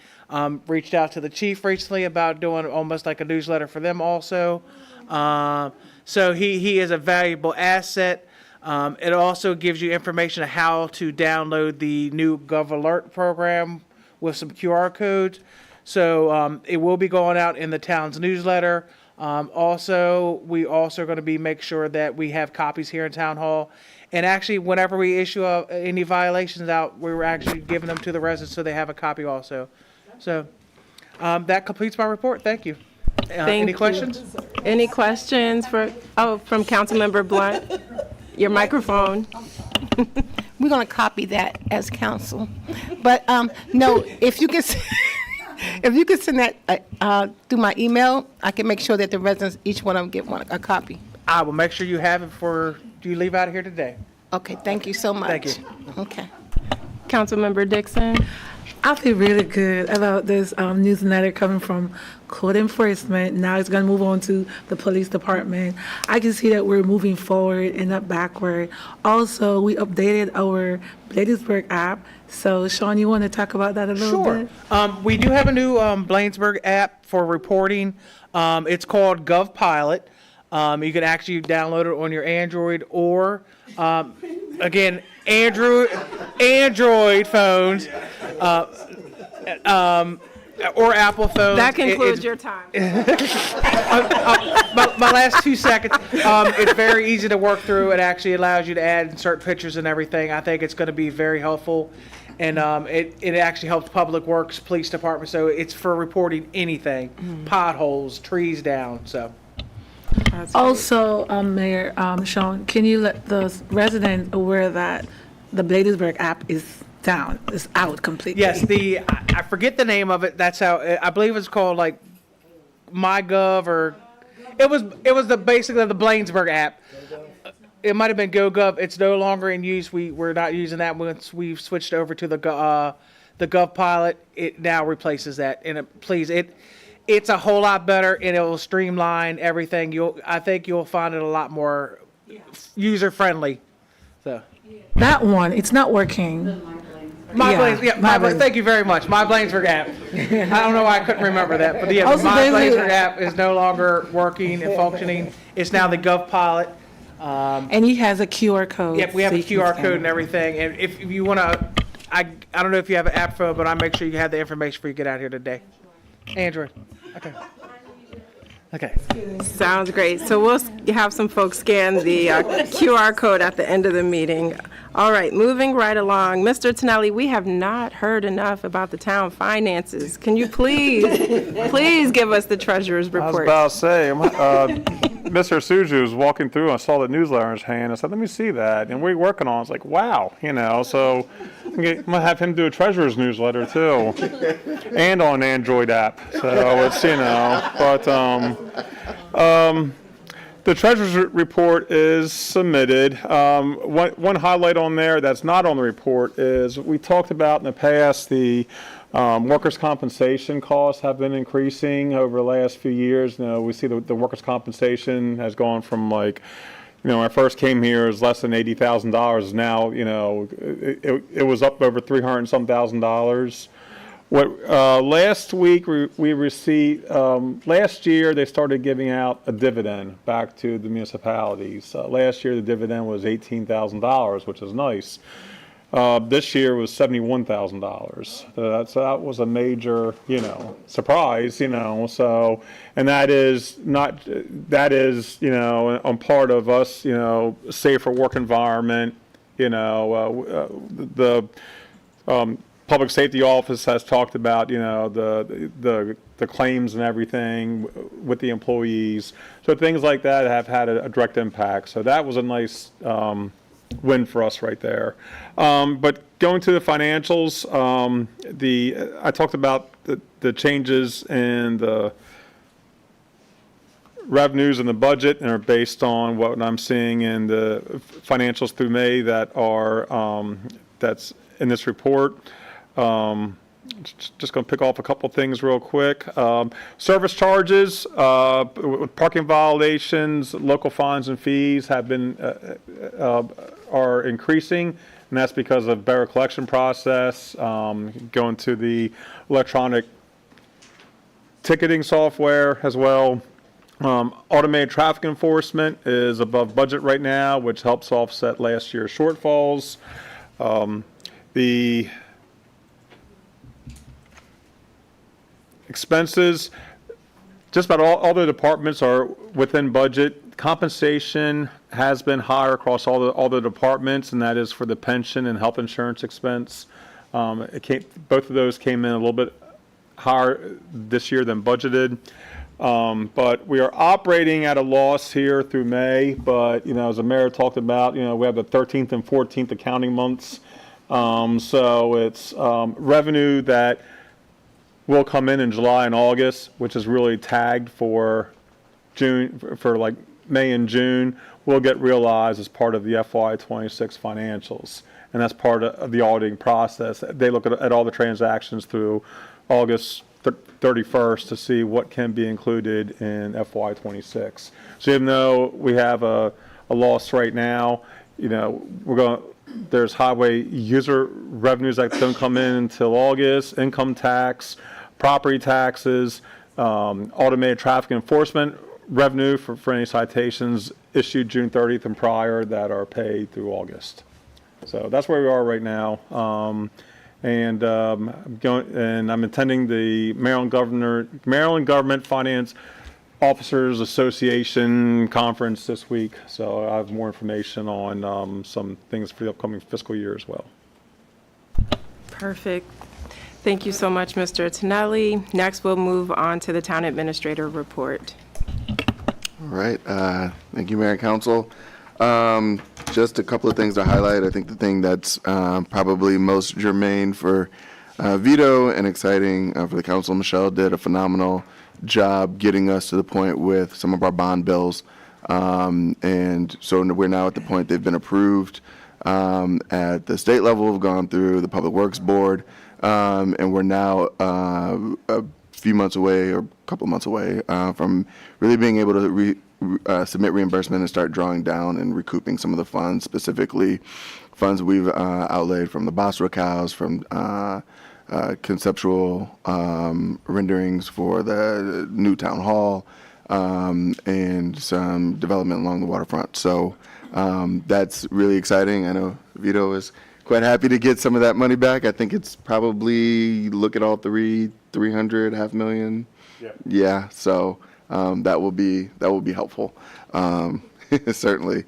reached out to the chief recently about doing almost like a newsletter for them also. So he is a valuable asset. It also gives you information on how to download the new GovAlert program with some QR codes. So it will be going out in the town's newsletter. Also, we also are going to be make sure that we have copies here in Town Hall. And actually, whenever we issue any violations out, we're actually giving them to the residents so they have a copy also. So that completes my report. Thank you. Any questions? Any questions from Councilmember Blunt? Your microphone. We're going to copy that as council. But no, if you can, if you could send that through my email, I can make sure that the residents, each one of them, get a copy. I will make sure you have it for you leave out of here today. Okay, thank you so much. Thank you. Okay. Councilmember Dixon. I feel really good about this newsletter coming from code enforcement. Now it's going to move on to the police department. I can see that we're moving forward and not backward. Also, we updated our Bladensburg app. So, Sean, you want to talk about that a little bit? Sure. We do have a new Bladensburg app for reporting. It's called GovPilot. You can actually download it on your Android or, again, Android phones, or Apple phones. That concludes your time. My last 2 seconds. It's very easy to work through. It actually allows you to add and insert pictures and everything. I think it's going to be very helpful. And it actually helps Public Works, Police Department. So it's for reporting anything, potholes, trees down. So. Also, Mayor Sean, can you let the residents aware that the Bladensburg app is down, is out completely? Yes, I forget the name of it. That's how I believe it's called, like MyGov, or it was basically the Bladensburg app. It might have been GoGov. It's no longer in use. We're not using that once we've switched over to the GovPilot. It now replaces that. And it's a whole lot better, and it will streamline everything. I think you'll find it a lot more user friendly. So That one, it's not working. Thank you very much. My Bladensburg app. I don't know why I couldn't remember that, but yeah, Also, my basically- Bladensburg app is no longer working and functioning. It's now the GovPilot. And he has a QR code. Yep, we have so a you can QR scan code it. and everything. And if you want to, I don't know if you have an app phone, but I'll make sure you have the information before you get out here today. Android. Okay. Okay. Sounds great. So we'll have some folks scan the QR code at the end of the meeting. All right, moving right along. Mr. Tonelli, we have not heard enough about the town finances. Can you please give us the treasurer's I was report? about to say, Mr. Suju was walking through and I saw the newsletter in his hand. I said, let me see that. And we're working on it. It's like, wow, so I'm going to have him do a treasurer's newsletter too. And on an Android app. So it's, the treasurer's report is submitted. One highlight on there that's not on the report is we talked about in the past the workers' compensation costs have been increasing over the last few years. We see the workers' compensation has gone from when I first came here, it was less than $80,000. Now, it was up over $300 and some thousand. Last week we received, last year they started giving out a dividend back to the municipalities. Last year the dividend was $18,000, which is nice. This year was $71,000. So that was a major, surprise, so, and that is, on part of us, safer work environment, the Public Safety Office has talked about, the claims and everything with the employees. So things like that have had a direct impact. So that was a nice win for us right there. But going to the financials, I talked about the changes in the revenues in the budget and are based on what I'm seeing in the financials through May that are that's in this report. Just going to pick off a couple things real quick. Service charges, parking violations, local fines and fees have been are increasing, and that's because of better collection process, going to the electronic ticketing software as well. Automated traffic enforcement is above budget right now, which helps offset last year's shortfalls. The expenses, just about all the departments are within budget. Compensation has been higher across all the departments, and that is for the pension and health insurance expense. Both of those came in a little bit higher this year than budgeted. But we are operating at a loss here through May, but, as the mayor talked about, we have the 13th and 14th accounting months. So it's revenue that will come in July and August, which is really tagged for June, for like May and June, will get realized as part of the FY26 financials. And that's part of the auditing process. They look at all the transactions through August 31st to see what can be included in FY26. So even though we have a loss right now, there's highway user revenues that don't come in until August, income tax, property taxes, automated traffic enforcement revenue for any citations issued June 30th and prior that are paid through August. So that's where we are right now. I'm attending the Maryland Government Finance Officers Association conference this week, so I have more information on some things for the upcoming fiscal year as well. Perfect. Thank you so much, Mr. Tonelli. Next, we'll move on to the Town Administrator report. All right. Thank you, Mayor and Council. Just a couple of things to highlight. I think the thing that's probably most germane for Vito and exciting for the council, Michelle did a phenomenal job getting us to the point with some of our bond bills. And so we're now at the point they've been approved at the state level. We've gone through the Public Works Board, and we're now a few months away or a couple months away from really being able to submit reimbursement and start drawing down and recouping some of the funds, specifically funds we've outlaid from the Bosra cows, from conceptual renderings for the new town hall, and some development along the waterfront. So that's really exciting. I know Vito is quite happy to get some of that money back. I think it's probably, look at all 300, $500,000. Yeah. So that will be helpful, certainly.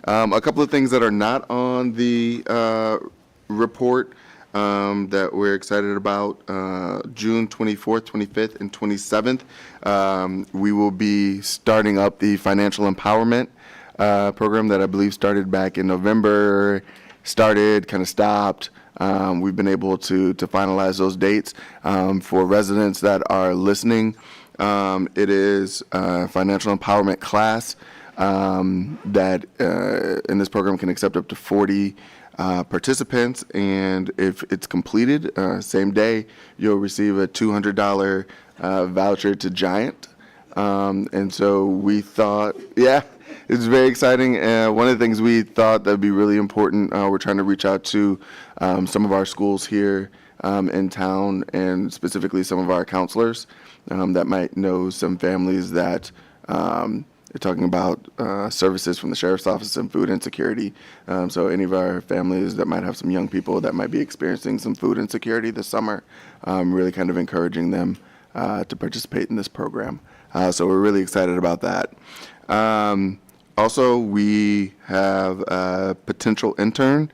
A couple of things that are not on the report that we're excited about. June 24th, 25th, and 27th, we will be starting up the financial empowerment program that I believe started back in November. Started, kind of stopped. We've been able to finalize those dates for residents that are listening. It is a financial empowerment class that in this program can accept up to 40 participants, and if it's completed same day, you'll receive a $200 voucher to Giant. And so we thought, it's very exciting. One of the things we thought that would be really important, we're trying to reach out to some of our schools here in town, and specifically some of our counselors that might know some families that They're talking about services from the sheriff's office and food insecurity. So any of our families that might have some young people that might be experiencing some food insecurity this summer, really kind of encouraging them to participate in this program. So we're really excited about that. Also, we have a potential intern.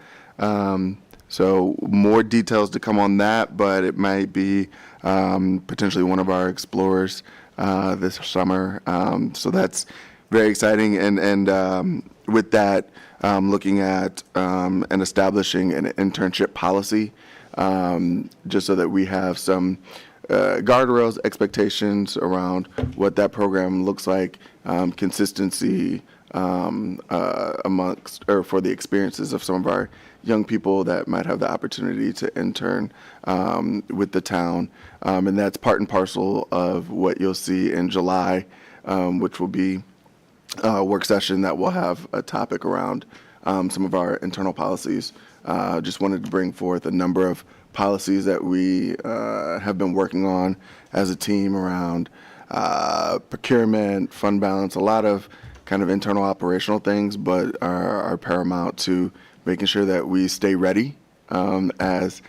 So more details to come on that, but it might be potentially one of our explorers this summer. So that's very exciting. And with that, looking at and establishing an internship policy, just so that we have some guardrails, expectations around what that program looks like, consistency amongst, or for the experiences of some of our young people that might have the opportunity to intern with the town. And that's part and parcel of what you'll see in July, which will be a work session that will have a topic around some of our internal policies. Just wanted to bring forth a number of policies that we have been working on as a team around procurement, fund balance, a lot of kind of internal operational things, but are paramount to making sure that we stay ready, as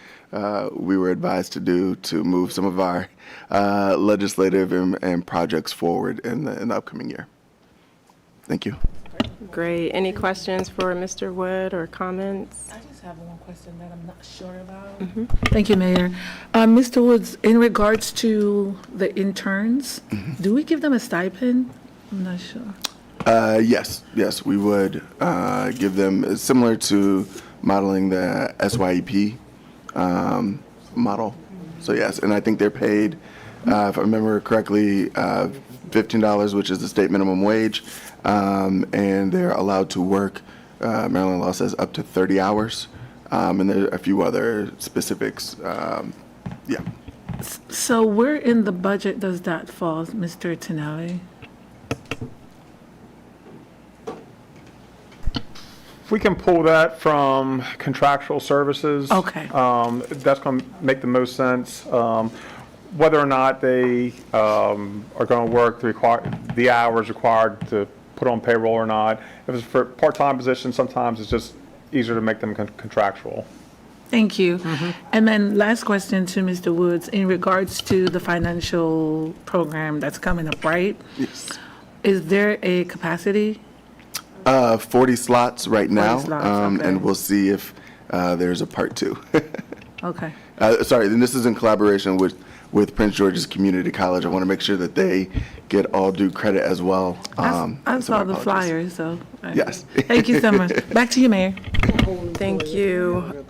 we were advised to do, to move some of our legislative and projects forward in the upcoming year. Thank you. Great. Any questions for Mr. Wood or comments? I just have one question that I'm not sure about. Thank you, Mayor. Mr. Woods, in regards to the interns, do we give them a stipend? I'm not sure. Yes, we would give them, similar to modeling the SYEP model. So yes, and I think they're paid, if I remember correctly, $15, which is the state minimum wage, and they're allowed to work, Maryland law says, up to 30 hours, and there are a few other specifics. Yeah. So where in the budget does that fall, Mr. Tinelli? We can pull that from contractual services. Okay. That's going to make the most sense. Whether or not they are going to work the hours required to put on payroll or not. If it's for part-time positions, sometimes it's just easier to make them contractual. Thank you. And then last question to Mr. Woods, in regards to the financial program that's coming up, right? Yes. Is there a capacity? 40 slots right now, slots, okay. and we'll see if there's a part two. Okay. Sorry, and this is in collaboration with Prince George's Community College. I want to make sure that they get all due credit as well. I saw the flyers, so. Yes. Thank you so much. Back to you, Mayor. Thank you.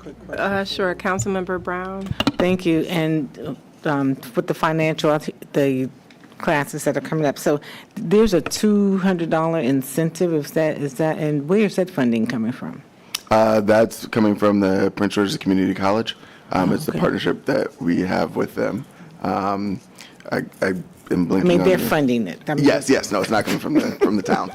Sure, Councilmember Brown. Thank you. And with the financial, the classes that are coming up, so there's a $200 incentive. Is that, and where is that funding coming from? That's coming from the Prince George's Community College. It's the partnership that we have with them. I am blinking. I mean, they're on funding it. Yes. No, it's not coming from the town.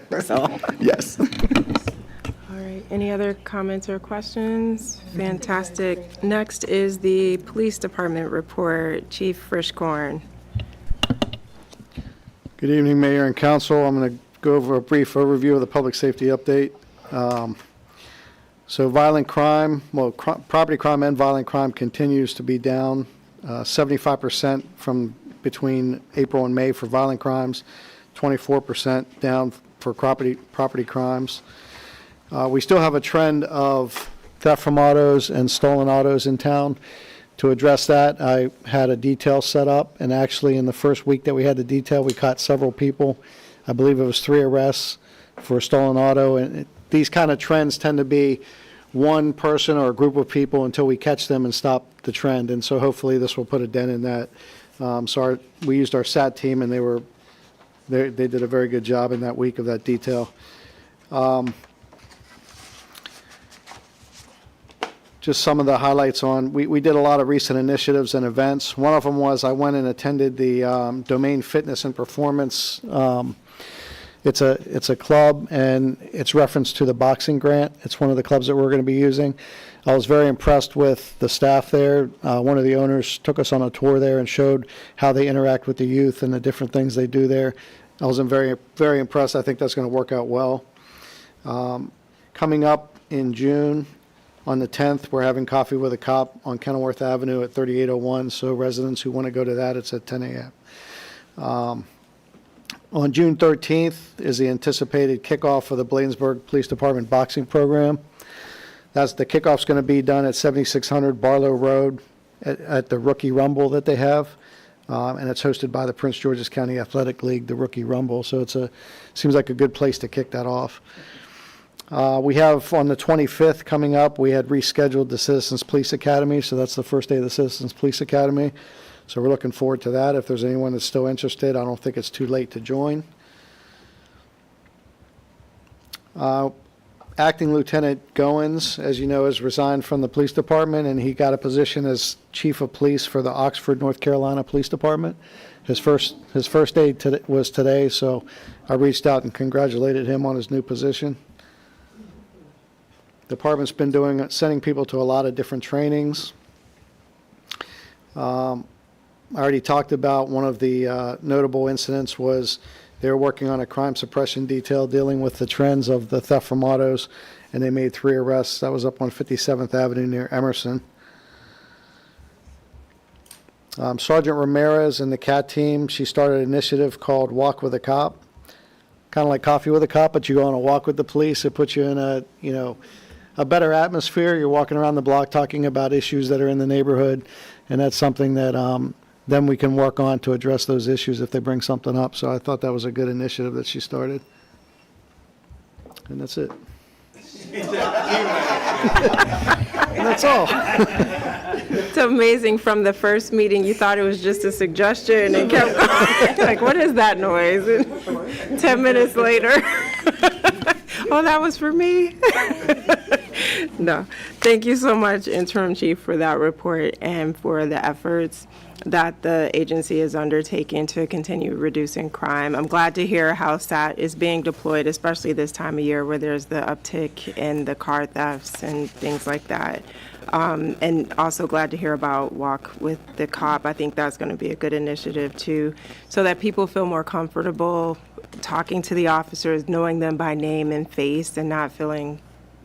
That's all. Yes. All right. Any other comments or questions? Fantastic. Next is the Police Department report. Chief Frischkorn. Good evening, Mayor and Council. I'm going to go over a brief overview of the public safety update. So violent crime, property crime and violent crime continues to be down 75% from between April and May for violent crimes, 24% down for property crimes. We still have a trend of theft from autos and stolen autos in town. To address that, I had a detail set up, and actually in the first week that we had the detail, we caught several people. I believe it was 3 arrests for a stolen auto, and these kind of trends tend to be one person or a group of people until we catch them and stop the trend, and so hopefully this will put a dent in that. We used our SAT team, and they did a very good job in that week of that detail. Just some of the highlights on, we did a lot of recent initiatives and events. One of them was I went and attended the Domain Fitness and Performance. It's a club, and it's referenced to the boxing grant. It's one of the clubs that we're going to be using. I was very impressed with the staff there. One of the owners took us on a tour there and showed how they interact with the youth and the different things they do there. I was very, very impressed. I think that's going to work out well. Coming up in June, on the 10th, we're having Coffee with a Cop on Kenilworth Avenue at 3801, so residents who want to go to that, it's at 10 a.m. On June 13th is the anticipated kickoff for the Bladensburg Police Department boxing program. The kickoff's going to be done at 7600 Barlow Road at the Rookie Rumble that they have, and it's hosted by the Prince George's County Athletic League, the Rookie Rumble, so seems like a good place to kick that off. We have on the 25th coming up, we had rescheduled the Citizens Police Academy, so that's the first day of the Citizens Police Academy. So we're looking forward to that. If there's anyone that's still interested, I don't think it's too late to join. Acting Lieutenant Goins, as you know, has resigned from the police department, and he got a position as Chief of Police for the Oxford, North Carolina Police Department. His first day was today, so I reached out and congratulated him on his new position. The department's been sending people to a lot of different trainings. I already talked about one of the notable incidents was they were working on a crime suppression detail dealing with the trends of the theft from autos, and they made 3 arrests. That was up on 57th Avenue near Emerson. Sergeant Ramirez and the CAT team, she started an initiative called Walk with a Cop. Kind of like Coffee with a Cop, but you go on a walk with the police. It puts you in a better atmosphere. You're walking around the block talking about issues that are in the neighborhood, and that's something that then we can work on to address those issues if they bring something up. So I thought that was a good initiative that she started. And that's it. And that's all. It's amazing, from the first meeting, you thought it was just a suggestion and kept going. Like, what is that noise? And 10 minutes later, oh, that was for me? No. Thank you so much, Interim Chief, for that report and for the efforts that the agency is undertaking to continue reducing crime. I'm glad to hear how SAT is being deployed, especially this time of year where there's the uptick in the car thefts and things like that. And also glad to hear about Walk with the Cop. I think that's going to be a good initiative too, so that people feel more comfortable talking to the officers, knowing them by name and face, and not feeling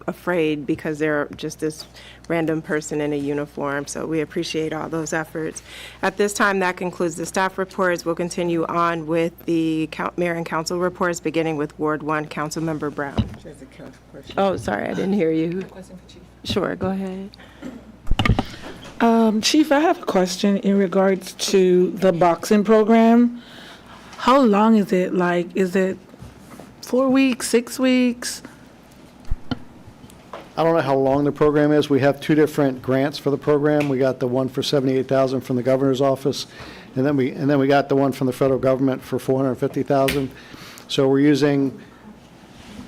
afraid because they're just this random person in a uniform. So we appreciate all those efforts. At this time, that concludes the staff reports. We'll continue on with the mayor and council reports, beginning with Ward 1, Councilmember Brown. Oh, sorry, I didn't hear you. Question for Chief. Sure, go ahead. Chief, I have a question in regards to the boxing program. How long is it? Like, is it 4 weeks, 6 weeks? I don't know how long the program is. We have 2 different grants for the program. We got the one for $78,000 from the governor's office, and then we got the one from the federal government for $450,000. So we're using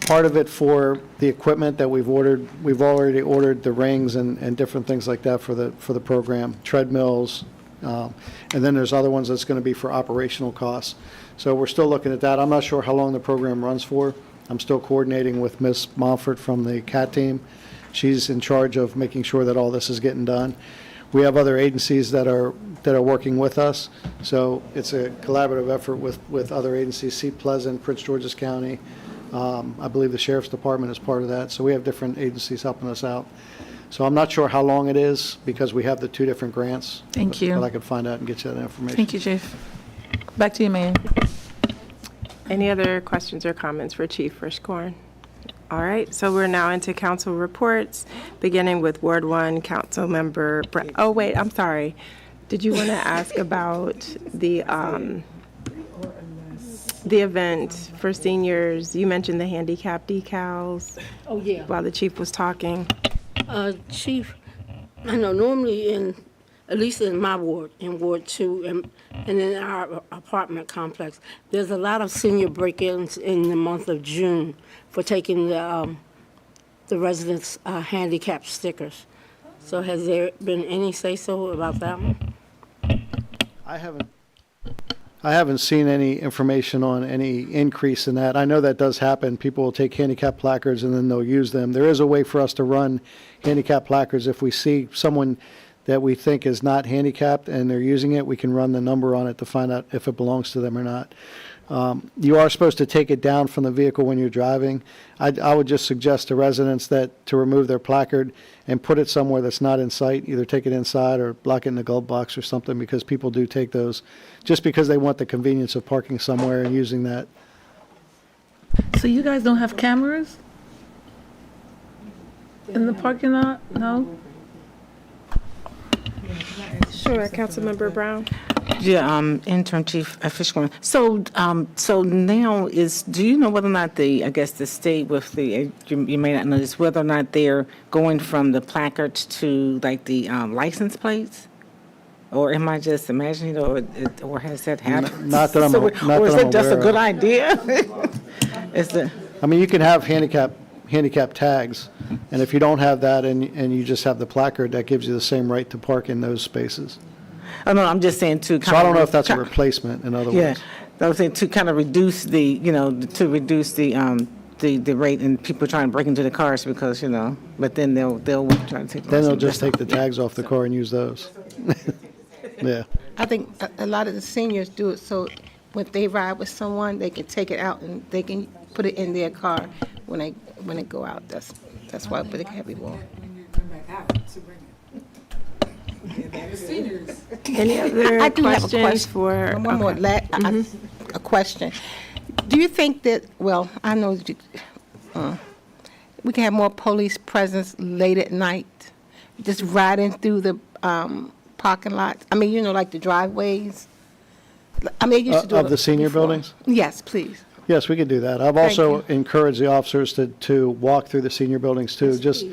part of it for the equipment that we've ordered. We've already ordered the rings and different things like that for the program, treadmills, and then there's other ones that's going to be for operational costs. So we're still looking at that. I'm not sure how long the program runs for. I'm still coordinating with Ms. Montfort from the CAT team. She's in charge of making sure that all this is getting done. We have other agencies that are working with us, so it's a collaborative effort with other agencies, Seat Pleasant, Prince George's County. I believe the Sheriff's Department is part of that, so we have different agencies helping us out. So I'm not sure how long it is because we have the 2 different grants. Thank you. But I could find out and get you that information. Thank you, Chief. Back to you, Mayor. Any other questions or comments for Chief Frischkorn? All right, so we're now into council reports, beginning with Ward 1, Councilmember Brown. Oh, wait, I'm sorry. Did you want to ask about the event for seniors? You mentioned the handicap decals. Oh, yeah. While the chief was talking. Chief, I know normally at least in my ward, in Ward 2, and in our apartment complex, there's a lot of senior break-ins in the month of June for taking the residents' handicap stickers. So has there been any say-so about that one? I haven't seen any information on any increase in that. I know that does happen. People will take handicap placards and then they'll use them. There is a way for us to run handicap placards. If we see someone that we think is not handicapped and they're using it, we can run the number on it to find out if it belongs to them or not. You are supposed to take it down from the vehicle when you're driving. I would just suggest to residents that to remove their placard and put it somewhere that's not in sight, either take it inside or block it in the glove box or something, because people do take those just because they want the convenience of parking somewhere and using that. So you guys don't have cameras in the parking lot? No? Sure, Councilmember Brown. Yeah, Interim Chief Fisherman. So, so now do you know whether or not I guess the state with you may not know this, whether or not they're going from the placards to like the license plates? Or am I just imagining it, or has that happened? Not that I'm Or is it just a aware good of. idea? Is it? I mean, you can have handicap tags, and if you don't have that and you just have the placard, that gives you the same right to park in those spaces. Oh, no, I'm just saying to. So I don't know if that's a replacement, in other Yeah, words. I was saying to kind of reduce the rate and people trying to break into the cars because, but then they'll try to take. Then they'll just take the tags off the car and use those. Yeah. I think a lot of the seniors do it so when they ride with someone, they can take it out and they can put it in their car when they go out. That's why I put a heavy wall. Any other I do have a questions question. for? One more, a question. Do you think that, well, I know we can have more police presence late at night, just riding through the parking lots? I mean, like the driveways? I mean, they used to do it Of the senior before. buildings? Yes, please. Yes, we could do that. I've Thank also you. encouraged the officers to walk through the senior buildings too. Just,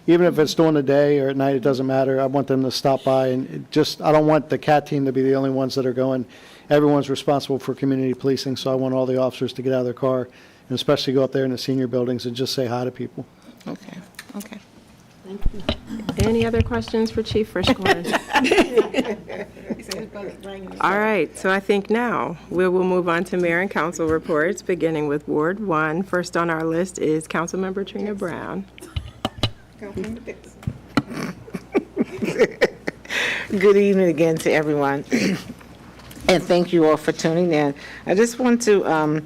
even if it's during the day or at night, it doesn't matter. I want them to stop by and I don't want the CAT team to be the only ones that are going. Everyone's responsible for community policing, so I want all the officers to get out of their car and especially go up there in the senior buildings and just say hi to people. Okay. Any other questions for Chief Frischkorn? All right, so I think now we will move on to mayor and council reports, beginning with Ward 1. First on our list is Councilmember Trina Brown. Good evening again to everyone, and thank you all for tuning in. I just want to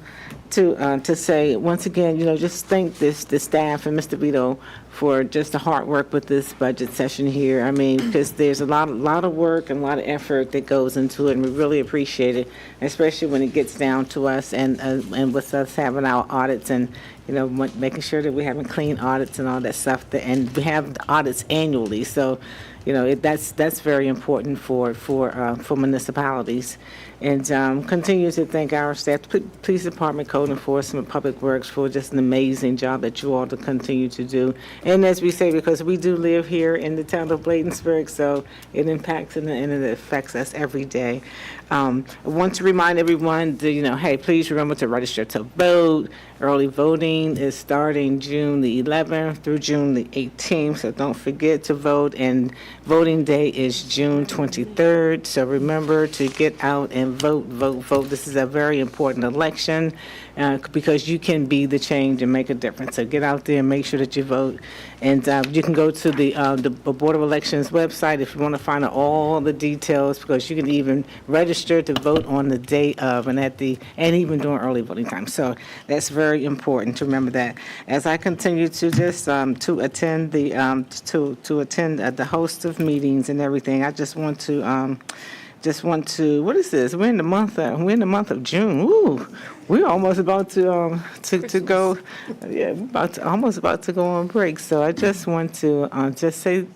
say once again, just thank the staff and Mr. Vito for just the hard work with this budget session here. I mean, because there's a lot of work and a lot of effort that goes into it, and we really appreciate it, especially when it gets down to us and with us having our audits and making sure that we're having clean audits and all that stuff. And we have the audits annually, so that's very important for municipalities. And continue to thank our staff, police department, code enforcement, public works, for just an amazing job that you all to continue to do. And as we say, because we do live here in the town of Bladensburg, so it impacts and it affects us every day. I want to remind everyone that, hey, please remember to register to vote. Early voting is starting June the 11th through June the 18th, so don't forget to vote. And voting day is June 23rd, so remember to get out and vote. This is a very important election because you can be the change and make a difference. So get out there and make sure that you vote. And you can go to the Board of Elections website if you want to find out all the details, because you can even register to vote on the day of and even during early voting time. So that's very important to remember that. As I continue to just to attend the host of meetings and everything, I just want to what is this? We're in the month of June. Ooh, we're almost about to go. Yeah, almost about to go on break. So I just want to just say,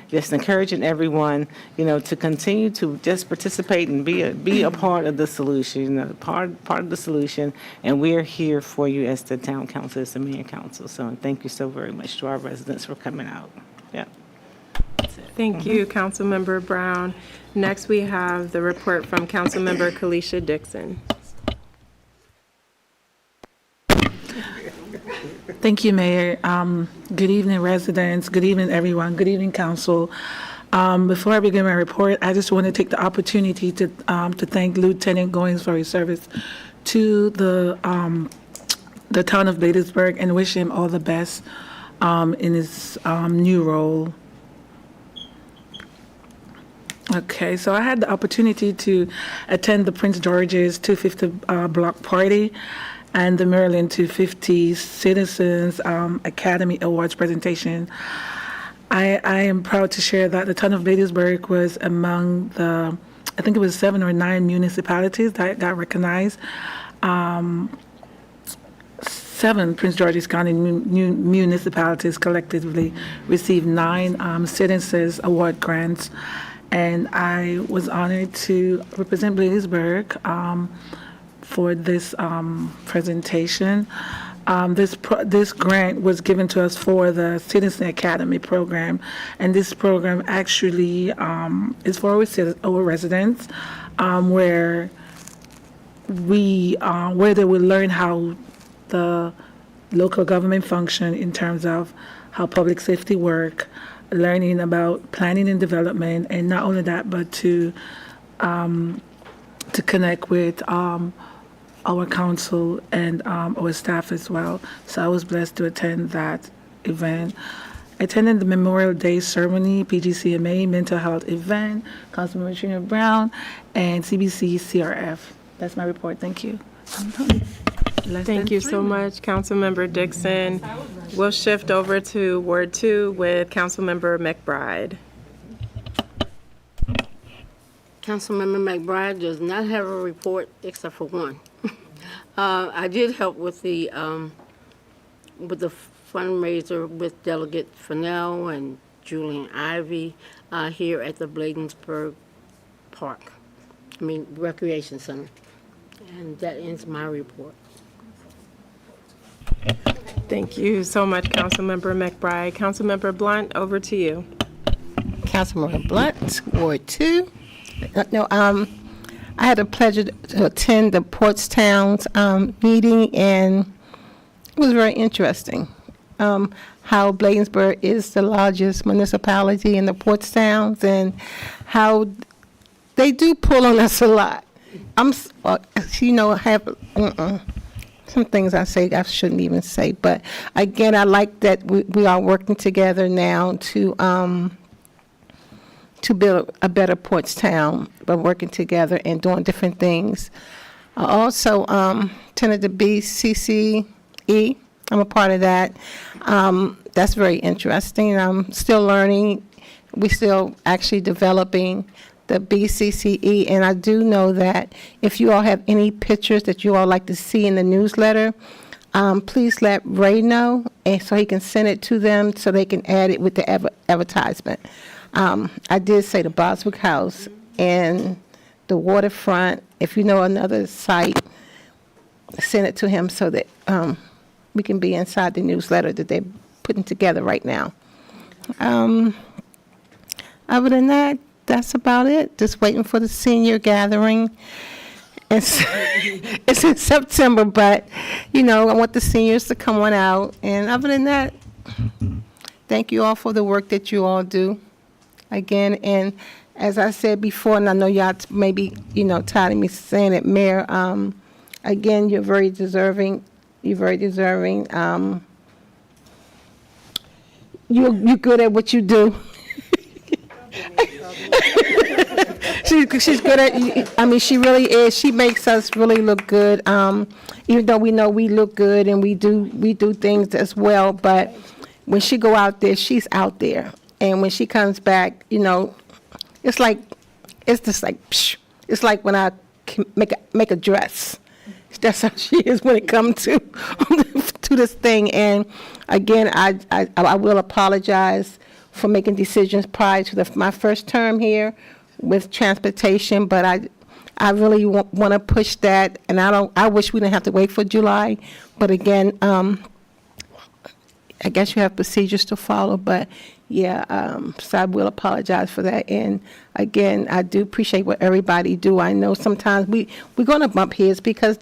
just encouraging everyone, to continue to just participate and be a part of the solution, part of the solution. And we're here for you as the town council, as the mayor council. So thank you so very much to our residents for coming out. Yeah. Thank you, Councilmember Brown. Next, we have the report from Councilmember Kalisha Dixon. Thank you, Mayor. Good evening, residents. Good evening, everyone. Good evening, council. Before I begin my report, I just want to take the opportunity to thank Lieutenant Goings for his service to the town of Bladensburg and wish him all the best in his new role. Okay, so I had the opportunity to attend the Prince George's 250 block party and the Maryland 250 Citizens Academy Awards presentation. I am proud to share that the town of Bladensburg was among the, I think it was 7 or 9 municipalities that got recognized. 7 Prince George's County municipalities collectively received 9 Citizens Award grants. And I was honored to represent Bladensburg for this presentation. This grant was given to us for the Citizen Academy program, and this program actually is for our residents, where they will learn how the local government function in terms of how public safety work, learning about planning and development, and not only that, but to connect with our council and our staff as well. So I was blessed to attend that event. I attended the Memorial Day ceremony, PGCMA mental health event, Councilmember Trina Brown, and CBC CRF. That's my report. Thank you. Thank you so much, Councilmember Dixon. We'll shift over to Ward 2 with Councilmember McBride. Councilmember McBride does not have a report except for one. I did help with the fundraiser with Delegate Fennell and Julian Ivy here at the Bladensburg Recreation Center. And that ends my report. Thank you so much, Councilmember McBride. Councilmember Blunt, over to you. Councilmember Blunt, Ward 2. I had the pleasure to attend the Portstown's meeting, and it was very interesting. How Bladensburg is the largest municipality in the Portstowns, and how they do pull on us a lot. Some things I say I shouldn't even say, but again, I like that we are working together now to build a better Portstown, but working together and doing different things. I also attended the BCCE. I'm a part of that. That's very interesting. I'm still learning. We're still actually developing the BCCE, and I do know that if you all have any pictures that you all like to see in the newsletter, please let Ray know, and so he can send it to them so they can add it with the advertisement. I did say the Boswick House and the waterfront. If you know another site, send it to him so that we can be inside the newsletter that they're putting together right now. Other than that, that's about it. Just waiting for the senior gathering. It's in September, but, I want the seniors to come on out. And other than that, thank you all for the work that you all do. Again, and as I said before, and I know y'all maybe, tired of me saying it, Mayor, again, you're very deserving. You're very deserving. You're good at what you do. She's good at, she really is. She makes us really look good. Even though we know we look good and we do things as well, but when she go out there, she's out there. And when she comes back, it's just like, psh. It's like when I make a dress. That's how she is when it comes to this thing. And again, I will apologize for making decisions prior to my first term here with transportation, but I really want to push that, and I wish we didn't have to wait for July, but again, I guess you have procedures to follow, but yeah, so I will apologize for that. And again, I do appreciate what everybody do. I know sometimes we're going to bump heads because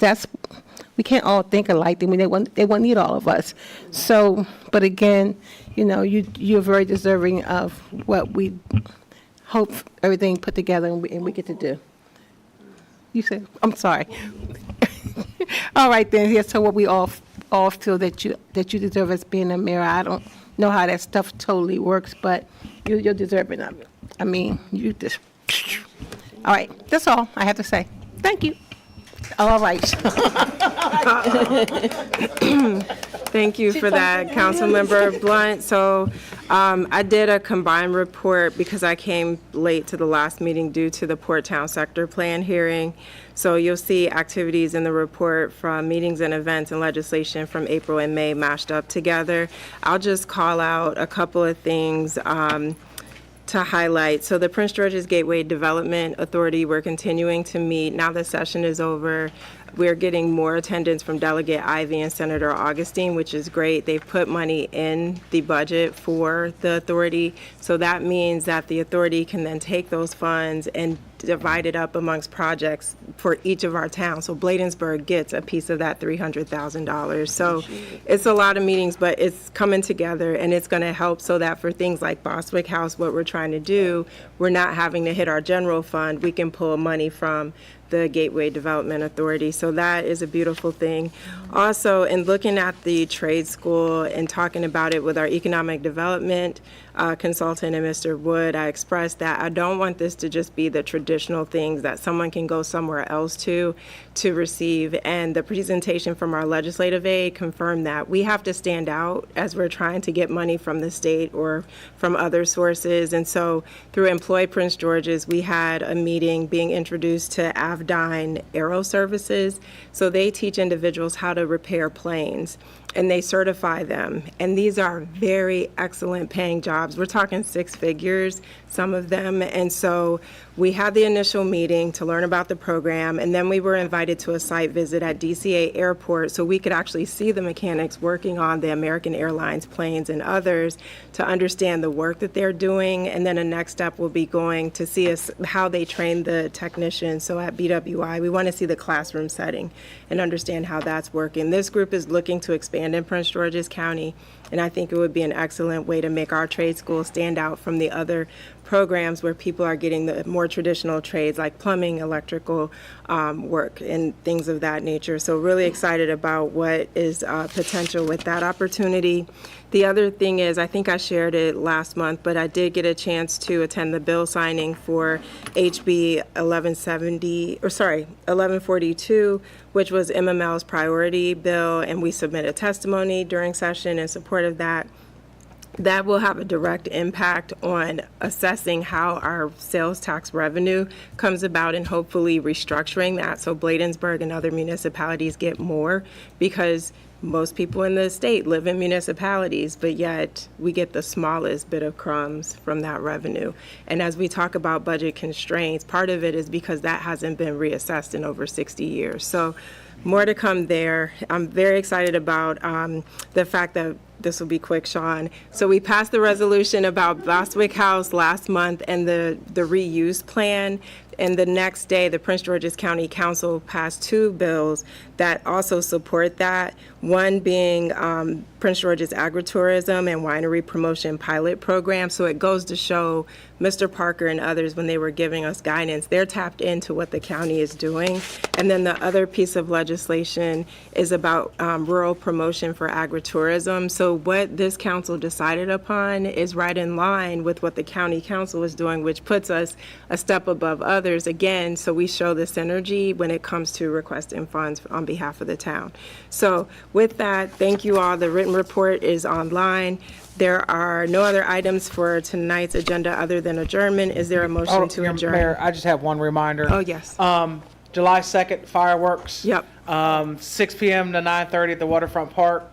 we can't all think alike. I mean, they won't need all of us. So, but again, you're very deserving of what we hope everything put together and we get to do. You said, I'm sorry. All right then. Yeah. So what we all feel that you deserve as being a mayor. I don't know how that stuff totally works, but you're deserving of it. I mean, you just All right, that's all I have to say. Thank you. All right. Thank you for that, Councilmember Blunt. So I did a combined report because I came late to the last meeting due to the Port Town Sector Plan hearing. So you'll see activities in the report from meetings and events and legislation from April and May mashed up together. I'll just call out a couple of things to highlight. So the Prince George's Gateway Development Authority, we're continuing to meet. Now the session is over. We're getting more attendance from Delegate Ivy and Senator Augustine, which is great. They've put money in the budget for the authority. So that means that the authority can then take those funds and divide it up amongst projects for each of our towns. So Bladensburg gets a piece of that $300,000. So it's a lot of meetings, but it's coming together, and it's going to help so that for things like Boswick House, what we're trying to do, we're not having to hit our general fund. We can pull money from the Gateway Development Authority. So that is a beautiful thing. Also, in looking at the trade school and talking about it with our economic development consultant and Mr. Wood, I expressed that I don't want this to just be the traditional things that someone can go somewhere else to receive. And the presentation from our legislative aide confirmed that we have to stand out as we're trying to get money from the state or from other sources. And so through Employ Prince George's, we had a meeting being introduced to Avdyne Aero Services. So they teach individuals how to repair planes, and they certify them. And these are very excellent paying jobs. We're talking six figures, some of them. And so we had the initial meeting to learn about the program, and then we were invited to a site visit at DCA Airport so we could actually see the mechanics working on the American Airlines planes and others to understand the work that they're doing. And then the next step will be going to see how they train the technicians. So at BWI, we want to see the classroom setting and understand how that's working. This group is looking to expand in Prince George's County, and I think it would be an excellent way to make our trade school stand out from the other programs where people are getting the more traditional trades like plumbing, electrical work, and things of that nature. So really excited about what is potential with that opportunity. The other thing is, I think I shared it last month, but I did get a chance to attend the bill signing for HB 1142, which was MML's priority bill, and we submitted testimony during session in support of that. That will have a direct impact on assessing how our sales tax revenue comes about and hopefully restructuring that so Bladensburg and other municipalities get more, because most people in the state live in municipalities, but yet we get the smallest bit of crumbs from that revenue. And as we talk about budget constraints, part of it is because that hasn't been reassessed in over 60 years. So more to come there. I'm very excited about the fact that this will be quick, Sean. So we passed the resolution about Boswick House last month and the reuse plan. And the next day, the Prince George's County Council passed two bills that also support that. One being Prince George's Agritourism and Winery Promotion Pilot Program. So it goes to show Mr. Parker and others, when they were giving us guidance, they're tapped into what the county is doing. And then the other piece of legislation is about rural promotion for agritourism. So what this council decided upon is right in line with what the county council is doing, which puts us a step above others. Again, so we show the synergy when it comes to requesting funds on behalf of the town. So with that, thank you all. The written report is online. There are no other items for tonight's agenda other than adjournment. Is there a motion to adjourn? Mayor, I just have one reminder. Oh, yes. July 2nd, fireworks. Yep. 6 p.m. to 9:30 at the Waterfront Park,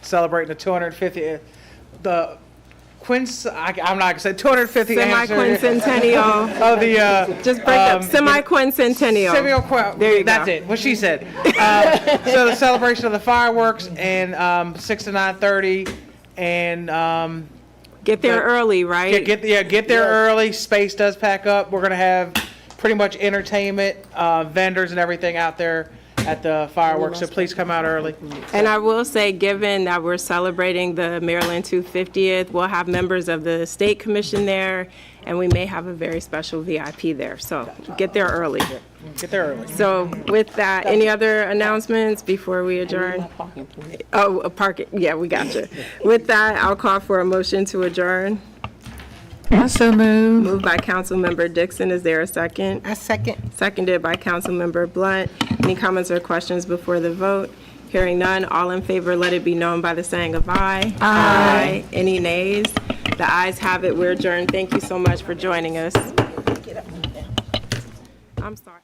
celebrating the 250th, I'm not gonna say 250th Semi-quincentennial. of the Just break up. Semi-quincentennial. There you go. That's it. What she said. So the celebration of the fireworks and 6 to 9:30, and get there early, right? Get there early. Space does pack up. We're gonna have pretty much entertainment, vendors, and everything out there at the fireworks, so please come out early. And I will say, given that we're celebrating the Maryland 250th, we'll have members of the State Commission there, and we may have a very special VIP there, so get there early. Get there early. So with that, any other announcements before we adjourn? Oh, parking, yeah, we got you. With that, I'll call for a motion to adjourn. Also move. Moved by Councilmember Dixon. Is there a second? I second. Seconded by Councilmember Blunt. Any comments or questions before the vote? Hearing none, all in favor, let it be known by the saying of aye. Aye. Any nays? The ayes have it. We're adjourned. Thank you so much for joining us. I'm sorry.